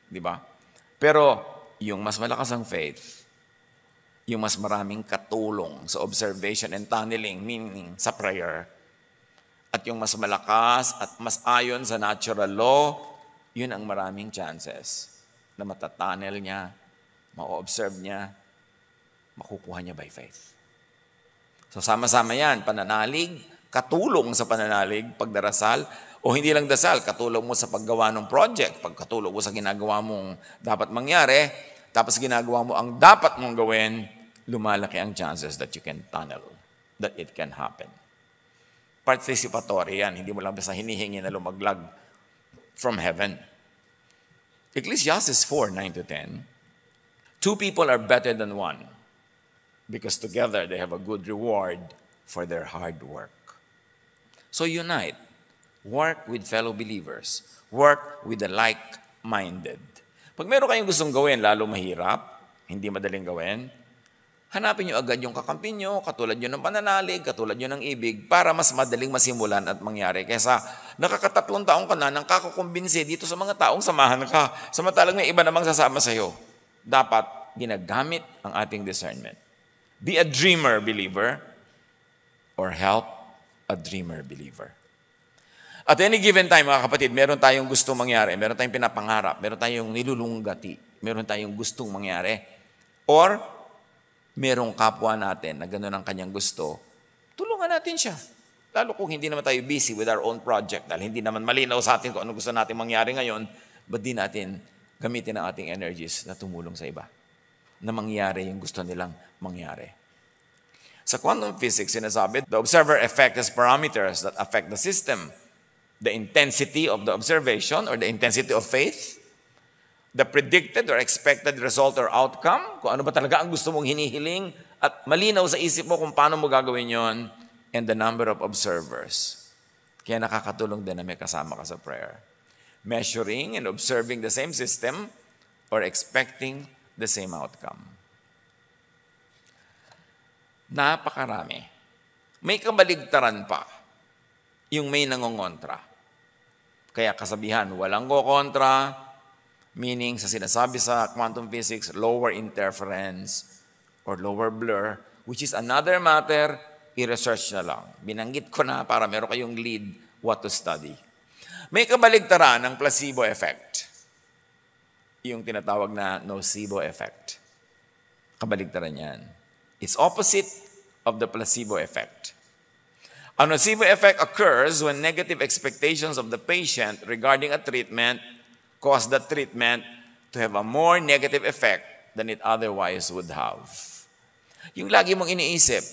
Di ba? Pero yung mas malakas ang faith, yung mas maraming katulong sa observation and tunneling, meaning sa prayer, at yung mas malakas at mas ayon sa natural law, yun ang maraming chances na matatunnel niya, ma-observe niya, makukuha niya by faith. So sama-sama yan, pananalig, katulong sa pananalig, pagdarasal, o hindi lang dasal, katulong mo sa paggawa ng project, pagkatulong mo sa ginagawa mong dapat mangyari, tapos ginagawa mo ang dapat mong gawin, lumalaki ang chances that you can tunnel, that it can happen. Participatory yan, hindi mo lang basta hinihingi na lumaglag from heaven. Ecclesiastes 4:9-10, two people are better than one, because together they have a good reward for their hard work. So unite. Work with fellow believers. Work with the like-minded. Pag meron kayong gustong gawin, lalo mahirap, hindi madaling gawin, hanapin nyo agad yung kakampi nyo, katulad nyo ng pananalig, katulad nyo ng ibig, para mas madaling masimulan at mangyari. Kesa nakakatatlong taong ka na nang kakukumbinsi dito sa mga taong samahan ka, samantalang may iba namang sasama sa'yo. Dapat ginagamit ang ating discernment. Be a dreamer believer or help a dreamer believer. At any given time, mga kapatid, meron tayong gustong mangyari, meron tayong pinapangarap, meron tayong nilulunggati, meron tayong gustong mangyari, or merong kapwa natin na gano'n ang kanyang gusto, tulungan natin siya. Lalo kung hindi naman tayo busy with our own project, dahil hindi naman malinaw sa atin kung ano gusto natin mangyari ngayon, ba't di natin gamitin ang ating energies na tumulong sa iba, na mangyari yung gusto nilang mangyari. Sa quantum physics, sinasabi, the observer effect has parameters that affect the system. The intensity of the observation or the intensity of faith, the predicted or expected result or outcome, kung ano ba talaga ang gusto mong hinihiling, at malinaw sa isip mo kung paano mo gagawin yon, and the number of observers. Kaya nakakatulong din na may kasama ka sa prayer. Measuring and observing the same system or expecting the same outcome. Napakarami. May kabaligtaran pa. Yung may nangongontra. Kaya kasabihan, walang kokontra, meaning sa sinasabi sa quantum physics, lower interference or lower blur, which is another matter, i-research na lang. Binanggit ko na para meron kayong lead what to study. May kabaligtaran ng placebo effect. Yung tinatawag na nocebo effect. Kabaligtaran yan. It's opposite of the placebo effect. A nocebo effect occurs when negative expectations of the patient regarding a treatment cause the treatment to have a more negative effect than it otherwise would have. Yung lagi mong iniisip,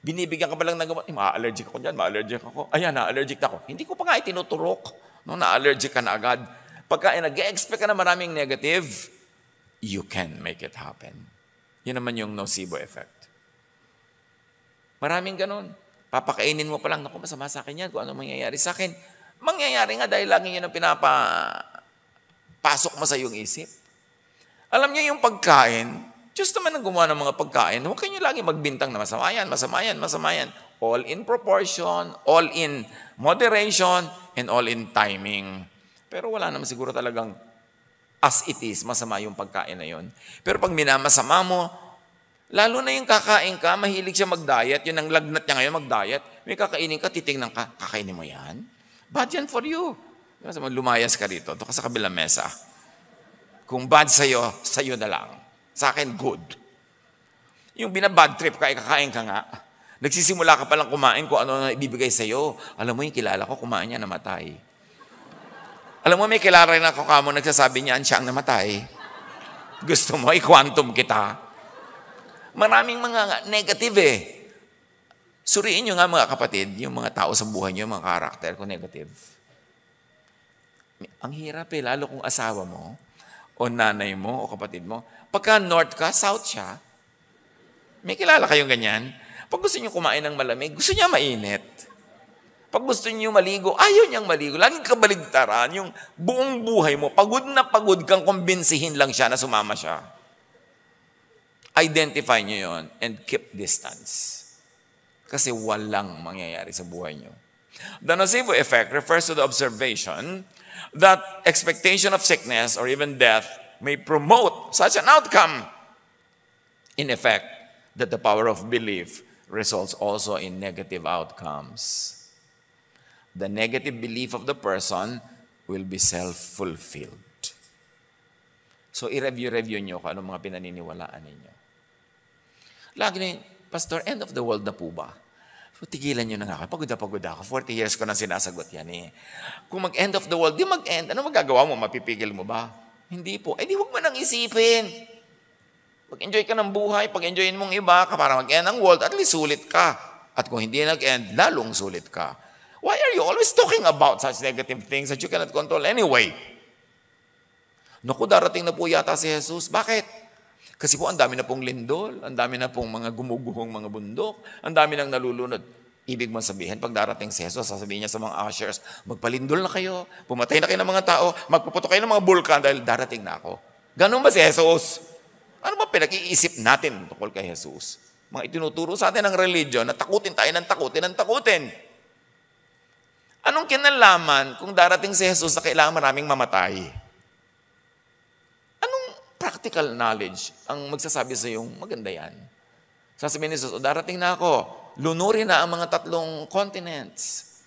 binibigyan ka ba lang ng gamot, ma-allergic ako dyan, ma-allergic ako, ayan, na-allergic ako. Hindi ko pa nga itinuturok, no, na-allergic ka na agad. Pagka nag-expect ka na maraming negative, you can make it happen. Yun naman yung nocebo effect. Maraming ganun. Papakainin mo pa lang, naku, masama sa akin yan, kung ano mangyayari sa akin. Mangyayari nga dahil lagi yun ang pinapasok mo sa iyong isip. Alam niyo yung pagkain, Diyos naman ang gumawa ng mga pagkain. Huwag kayo lagi magbintang na masama yan, masama yan, masama yan. All in proportion, all in moderation, and all in timing. Pero wala naman siguro talagang as it is, masama yung pagkain na yun. Pero pag minamasama mo, lalo na yung kakain ka, mahilig siya mag-diet, yun ang lagnat niya ngayon, mag-diet. May kakainin ka, titingnan ka, kakainin mo yan? Bad yan for you. Lumayas ka rito, ito ka sa kabilang mesa. Kung bad sa'yo, sa'yo na lang. Sa akin, good. Yung binabad trip ka, kakain ka nga. Nagsisimula ka palang kumain kung ano na ibibigay sa'yo. Alam mo yung kilala ko, kumain niya, namatay. Alam mo, may kilala rin ako kamo, nagsasabi niya, siya ang namatay. Gusto mo, i-quantum kita. Maraming mga negative eh. Suriin nyo nga mga kapatid, yung mga tao sa buhay nyo, yung mga karakter ko negative. Ang hirap eh, lalo kung asawa mo, o nanay mo, o kapatid mo. Pagka north ka, south siya. May kilala kayong ganyan? Pag gusto niyo kumain ng malamig, gusto niya mainit. Pag gusto niyo maligo, ayaw niyang maligo. Laging kabaligtaran, yung buong buhay mo, pagod na pagod kang kumbinsihin lang siya na sumama siya. Identify niyo yon and keep distance. Kasi walang mangyayari sa buhay niyo. The nocebo effect refers to the observation that expectation of sickness or even death may promote such an outcome. In effect, that the power of belief results also in negative outcomes. The negative belief of the person will be self-fulfilled. So, i-review nyo kung anong mga pinaniniwalaan ninyo. Lagi na yun, Pastor, end of the world na po ba? So, tigilan nyo na nga. Pagod ako. 40 years ko na sinasagot yan eh. Kung mag-end of the world, di mag-end. Ano magagawa mo? Mapipigil mo ba? Hindi po. Eh, di huwag mo nang isipin. Pag-enjoy ka ng buhay, pag-enjoyin mong iba ka para mag-end ang world, at least sulit ka. At kung hindi nag-end, lalong sulit ka. Why are you always talking about such negative things that you cannot control anyway? Naku, darating na po yata si Jesus. Bakit? Kasi po, ang dami na pong lindol, ang dami na pong mga gumuguhong mga bundok, ang dami nang nalulunod. Ibig mo sabihin, pag darating si Jesus, sasabihin niya sa mga ushers, magpalindol na kayo, pumatay na kayo ng mga tao, magpuputok kayo ng mga bulkan dahil darating na ako. Ganun ba si Jesus? Ano ba pinag-iisip natin tungkol kay Jesus? Mga itinuturo sa atin ng religion na takutin tayo ng takutin. Anong kinalaman kung darating si Jesus na kailangan maraming mamatay? Anong practical knowledge ang magsasabi sa iyong maganda yan? Sasabihin ni Jesus, darating na ako, lunurin na ang mga 3 continents.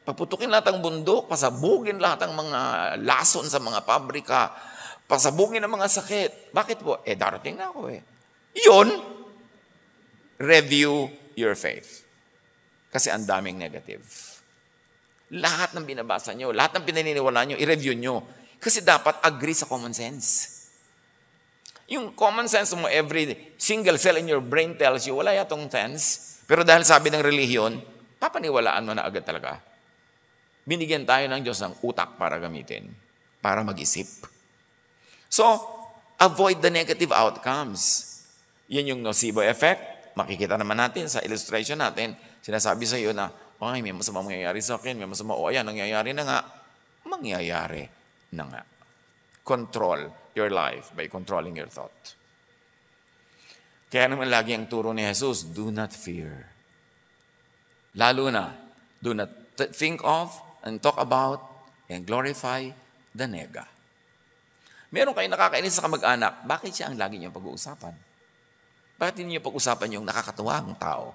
Pagputukin lahat ang bundok, pasabugin lahat ang mga lason sa mga pabrika, pasabugin ang mga sakit. Bakit po? Darating na ako eh. Yun, review your faith. Kasi ang daming negative. Lahat ng binabasa nyo, lahat ng pinaniniwalaan nyo, i-review nyo. Kasi dapat agree sa common sense. Yung common sense mo, every single cell in your brain tells you, wala yatong sense. Pero dahil sabi ng relihiyon, papaniwalaan mo na agad talaga. Binigyan tayo ng Diyos ng utak para gamitin, para mag-isip. So, avoid the negative outcomes. Yan yung nocebo effect. Makikita naman natin sa illustration natin. Sinasabi sa iyo na, ay, may masama mangyayari sa akin, may masama, ayan, nangyayari na nga. Mangyayari na nga. Control your life by controlling your thought. Kaya naman lagi ang turo ni Jesus, do not fear. Lalo na, do not think of and talk about and glorify the nega. Meron kayo nakakainis sa kamag-anak, bakit siya ang lagi niyong pag-uusapan? Bakit hindi niyo pag-usapan yung nakakatuwang tao?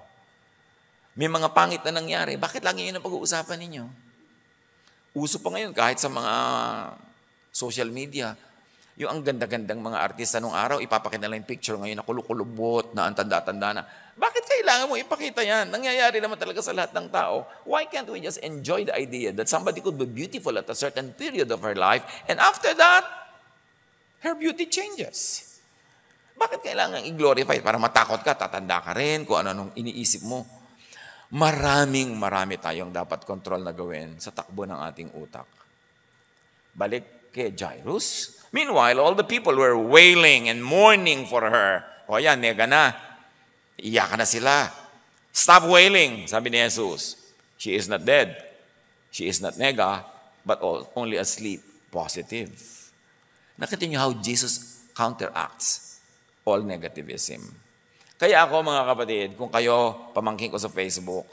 May mga pangit na nangyari, bakit lagi yun ang pag-uusapan ninyo? Uso pa ngayon kahit sa mga social media, yung ang ganda-gandang mga artista nung araw, ipapakita lang yung picture ngayon na kulukulubot, na ang tanda-tanda na. Bakit kailangan mo ipakita yan? Nangyayari naman talaga sa lahat ng tao. Why can't we just enjoy the idea that somebody could be beautiful at a certain period of her life, and after that, her beauty changes? Bakit kailangan i-glorify? Para matakot ka, tatanda ka rin, kung ano-anong iniisip mo. Marami tayong dapat control na gawin sa takbo ng ating utak. Balik kay Jairus. Meanwhile, all the people were wailing and mourning for her. O yan, nega na. Iyakan na sila. Stop wailing, sabi ni Jesus. She is not dead. She is not nega, but only asleep. Positive. Nakita niyo how Jesus counteracts all negativism. Kaya ako mga kapatid, kung kayo, pamangkin ko sa Facebook,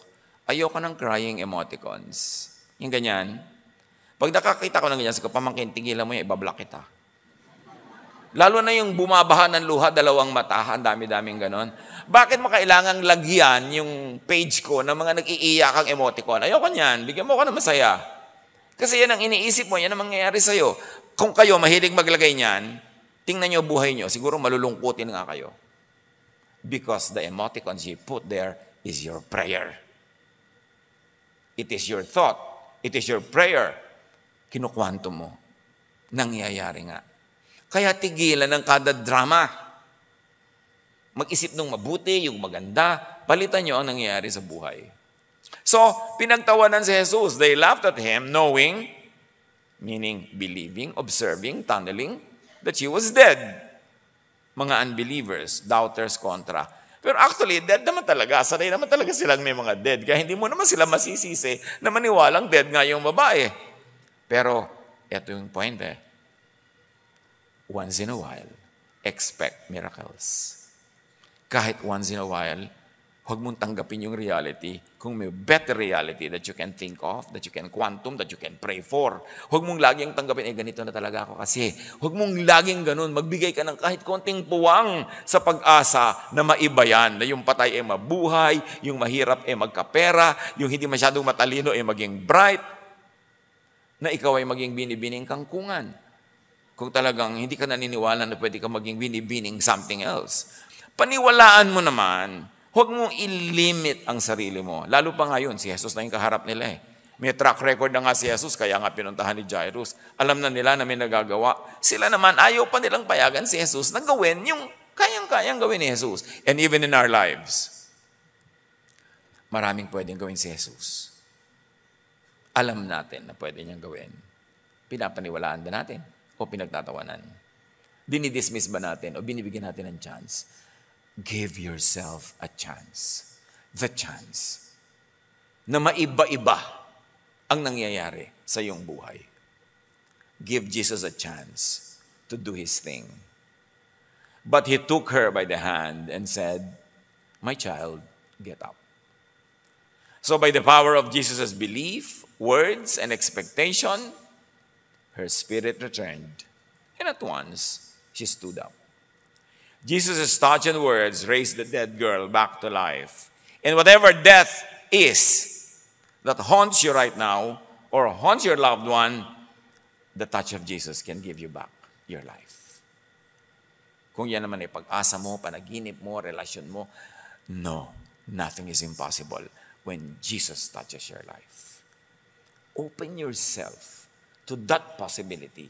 ayoko ng crying emoticons. Yung ganyan. Pag nakakita ko ng ganyan, sa pamangkin, tigilan mo yung ibablock kita. Lalo na yung bumabaha ng luha, dalawang mata, ang dami-daming ganon. Bakit mo kailangang lagyan yung page ko ng mga nag-iiyakang emoticon? Ayoko niyan, bigyan mo ko ng masaya. Kasi yan ang iniisip mo, yan ang mangyayari sa'yo. Kung kayo mahilig maglagay niyan, tingnan nyo buhay nyo, siguro malulungkutin nga kayo. Because the emoticons you put there is your prayer. It is your thought. It is your prayer. Kinukwanto mo. Nangyayari nga. Kaya tigilan ng kada drama. Mag-isip nung mabuti, yung maganda, palitan nyo ang nangyayari sa buhay. So, pinagtawanan si Jesus. They laughed at him, knowing, meaning believing, observing, tunneling, that she was dead. Mga unbelievers, doubters, kontra. Pero actually, dead naman talaga. Sanay naman talaga silang may mga dead. Kaya hindi mo naman sila masisisi na maniwalang dead nga yung babae. Pero, ito yung point once in a while, expect miracles. Kahit once in a while, huwag mong tanggapin yung reality kung may better reality that you can think of, that you can quantum, that you can pray for. Huwag mong laging tanggapin, ganito na talaga ako kasi. Huwag mong laging ganun. Magbigay ka ng kahit konting puwang sa pag-asa na maiba yan. Na yung patay ay mabuhay, yung mahirap ay magkapera, yung hindi masyadong matalino ay maging bright, na ikaw ay maging binibining kangkungan. Kung talagang hindi ka naniniwala na pwede ka maging binibining something else. Paniwalaan mo naman, huwag mong ilimit ang sarili mo. Lalo pa ngayon, si Jesus na yung kaharap nila May track record na nga si Jesus, kaya nga pinuntahan ni Jairus. Alam na nila na may nagagawa. Sila naman, ayaw pa nilang payagan si Jesus na gawin yung kayang-kayang gawin ni Jesus. And even in our lives, maraming pwedeng gawin si Jesus. Alam natin na pwede niyang gawin. Pinapaniwalaan ba natin? O pinagtatawanan? Dinidismiss ba natin? O binibigyan natin ng chance? Give yourself a chance. The chance na maiba-iba ang nangyayari sa iyong buhay. Give Jesus a chance to do His thing. But He took her by the hand and said, "My child, get up." So by the power of Jesus' belief, words, and expectation, her spirit returned, and at once she stood up. Jesus' touch and words raised the dead girl back to life. And whatever death is that haunts you right now or haunts your loved one, the touch of Jesus can give you back your life. Kung yan naman ay pag-asa mo, panaginip mo, relasyon mo, no, nothing is impossible when Jesus touches your life. Open yourself to that possibility.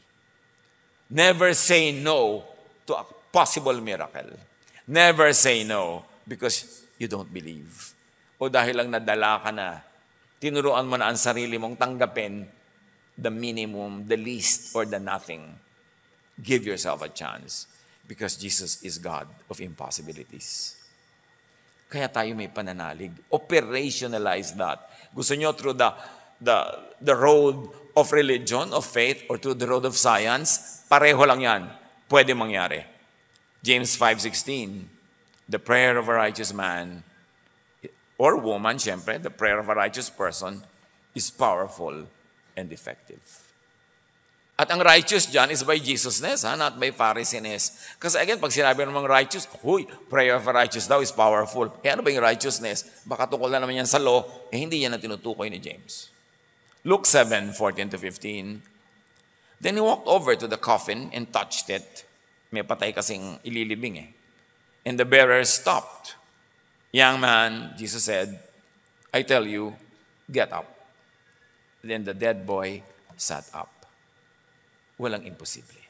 Never say no to a possible miracle. Never say no because you don't believe. O dahil lang nadala ka na, tinuruan mo na ang sarili mong tanggapin the minimum, the least, or the nothing. Give yourself a chance because Jesus is God of impossibilities. Kaya tayo may pananalig. Operationalize that. Gusto nyo through the road of religion, of faith, or through the road of science, pareho lang yan. Pwede mangyari. James 5:16, the prayer of a righteous man, or woman, syempre, the prayer of a righteous person is powerful and effective. At ang righteous dyan is by Jesusness, not by Phariseesness. Kasi again, pag sinabi ng mga righteous, prayer of a righteous daw is powerful. Kaya ano ba yung righteousness? Baka tukol na naman yan sa law, hindi yan ang tinutukoy ni James. Luke 7:14-15, then he walked over to the coffin and touched it. May patay kasing ililibing And the bearer stopped. Young man, Jesus said, I tell you, get up. Then the dead boy sat up. Walang imposible.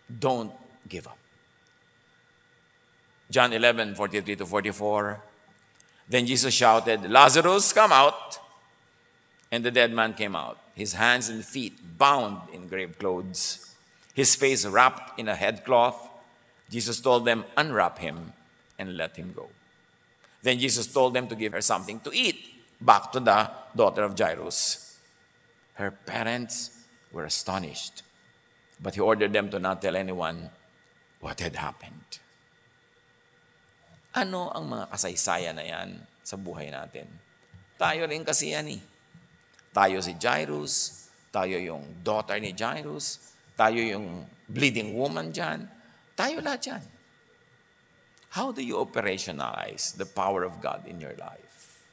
Don't give up. John 11:43-44. Then Jesus shouted, Lazarus, come out. And the dead man came out, his hands and feet bound in grave clothes, his face wrapped in a headcloth. Jesus told them, unwrap him and let him go. Then Jesus told them to give her something to eat. Back to the daughter of Jairus. Her parents were astonished, but he ordered them to not tell anyone what had happened. Ano ang mga kasaysayan na yan sa buhay natin? Tayo rin kasi yan eh. Tayo si Jairus, tayo yung daughter ni Jairus, tayo yung bleeding woman dyan, tayo lahat yan. How do you operationalize the power of God in your life?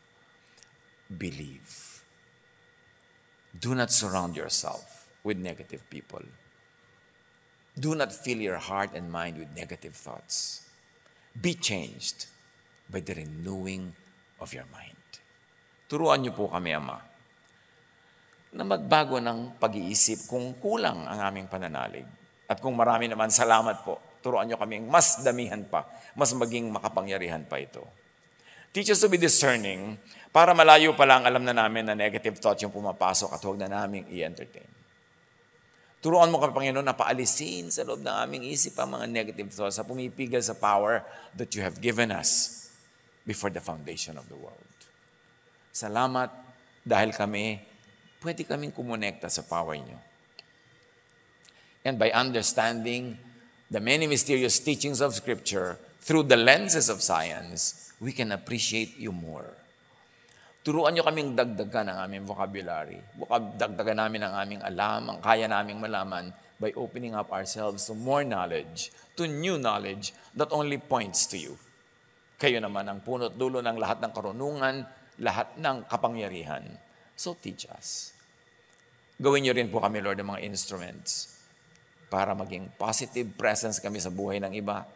Believe. Do not surround yourself with negative people. Do not fill your heart and mind with negative thoughts. Be changed by the renewing of your mind. Turuan niyo po kami, Ama, na magbago ng pag-iisip kung kulang ang aming pananalig. At kung marami naman, salamat po. Turuan niyo kaming mas damihan pa, mas maging makapangyarihan pa ito. Teach us to be discerning para malayo pa lang alam na namin na negative thoughts yung pumapasok at huwag na naming i-entertain. Turuan mo kami, Panginoon, na paalisin sa loob ng aming isip ang mga negative thoughts na pumipigil sa power that you have given us before the foundation of the world. Salamat dahil pwede kaming kumonekta sa power niyo. And by understanding the many mysterious teachings of Scripture through the lenses of science, we can appreciate you more. Turuan niyo kaming dagdagan ang aming vocabulary. Dagdagan namin ang aming alam, ang kaya naming malaman by opening up ourselves to more knowledge, to new knowledge that only points to you. Kayo naman ang punot dulo ng lahat ng karunungan, lahat ng kapangyarihan. So teach us. Gawin niyo rin po kami, Lord, ng mga instruments para maging positive presence kami sa buhay ng iba,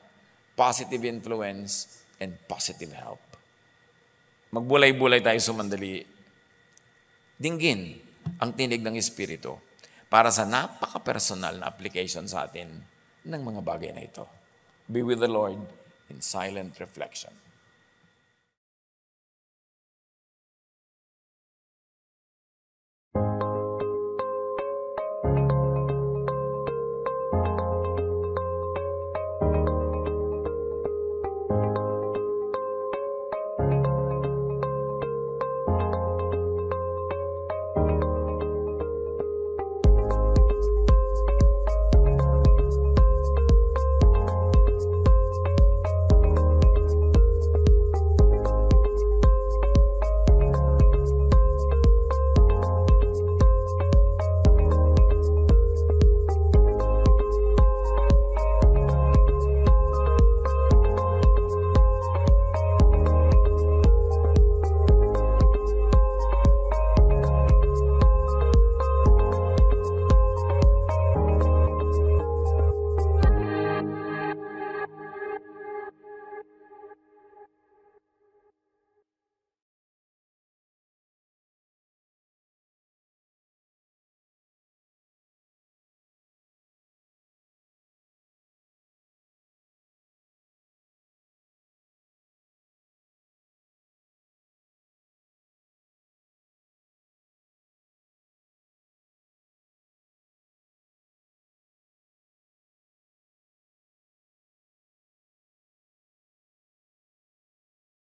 positive influence, and positive help. Magbulay-bulay tayo sumandali. Dinggin ang tinig ng Espiritu para sa napaka-personal na application sa atin ng mga bagay na ito. Be with the Lord in silent reflection.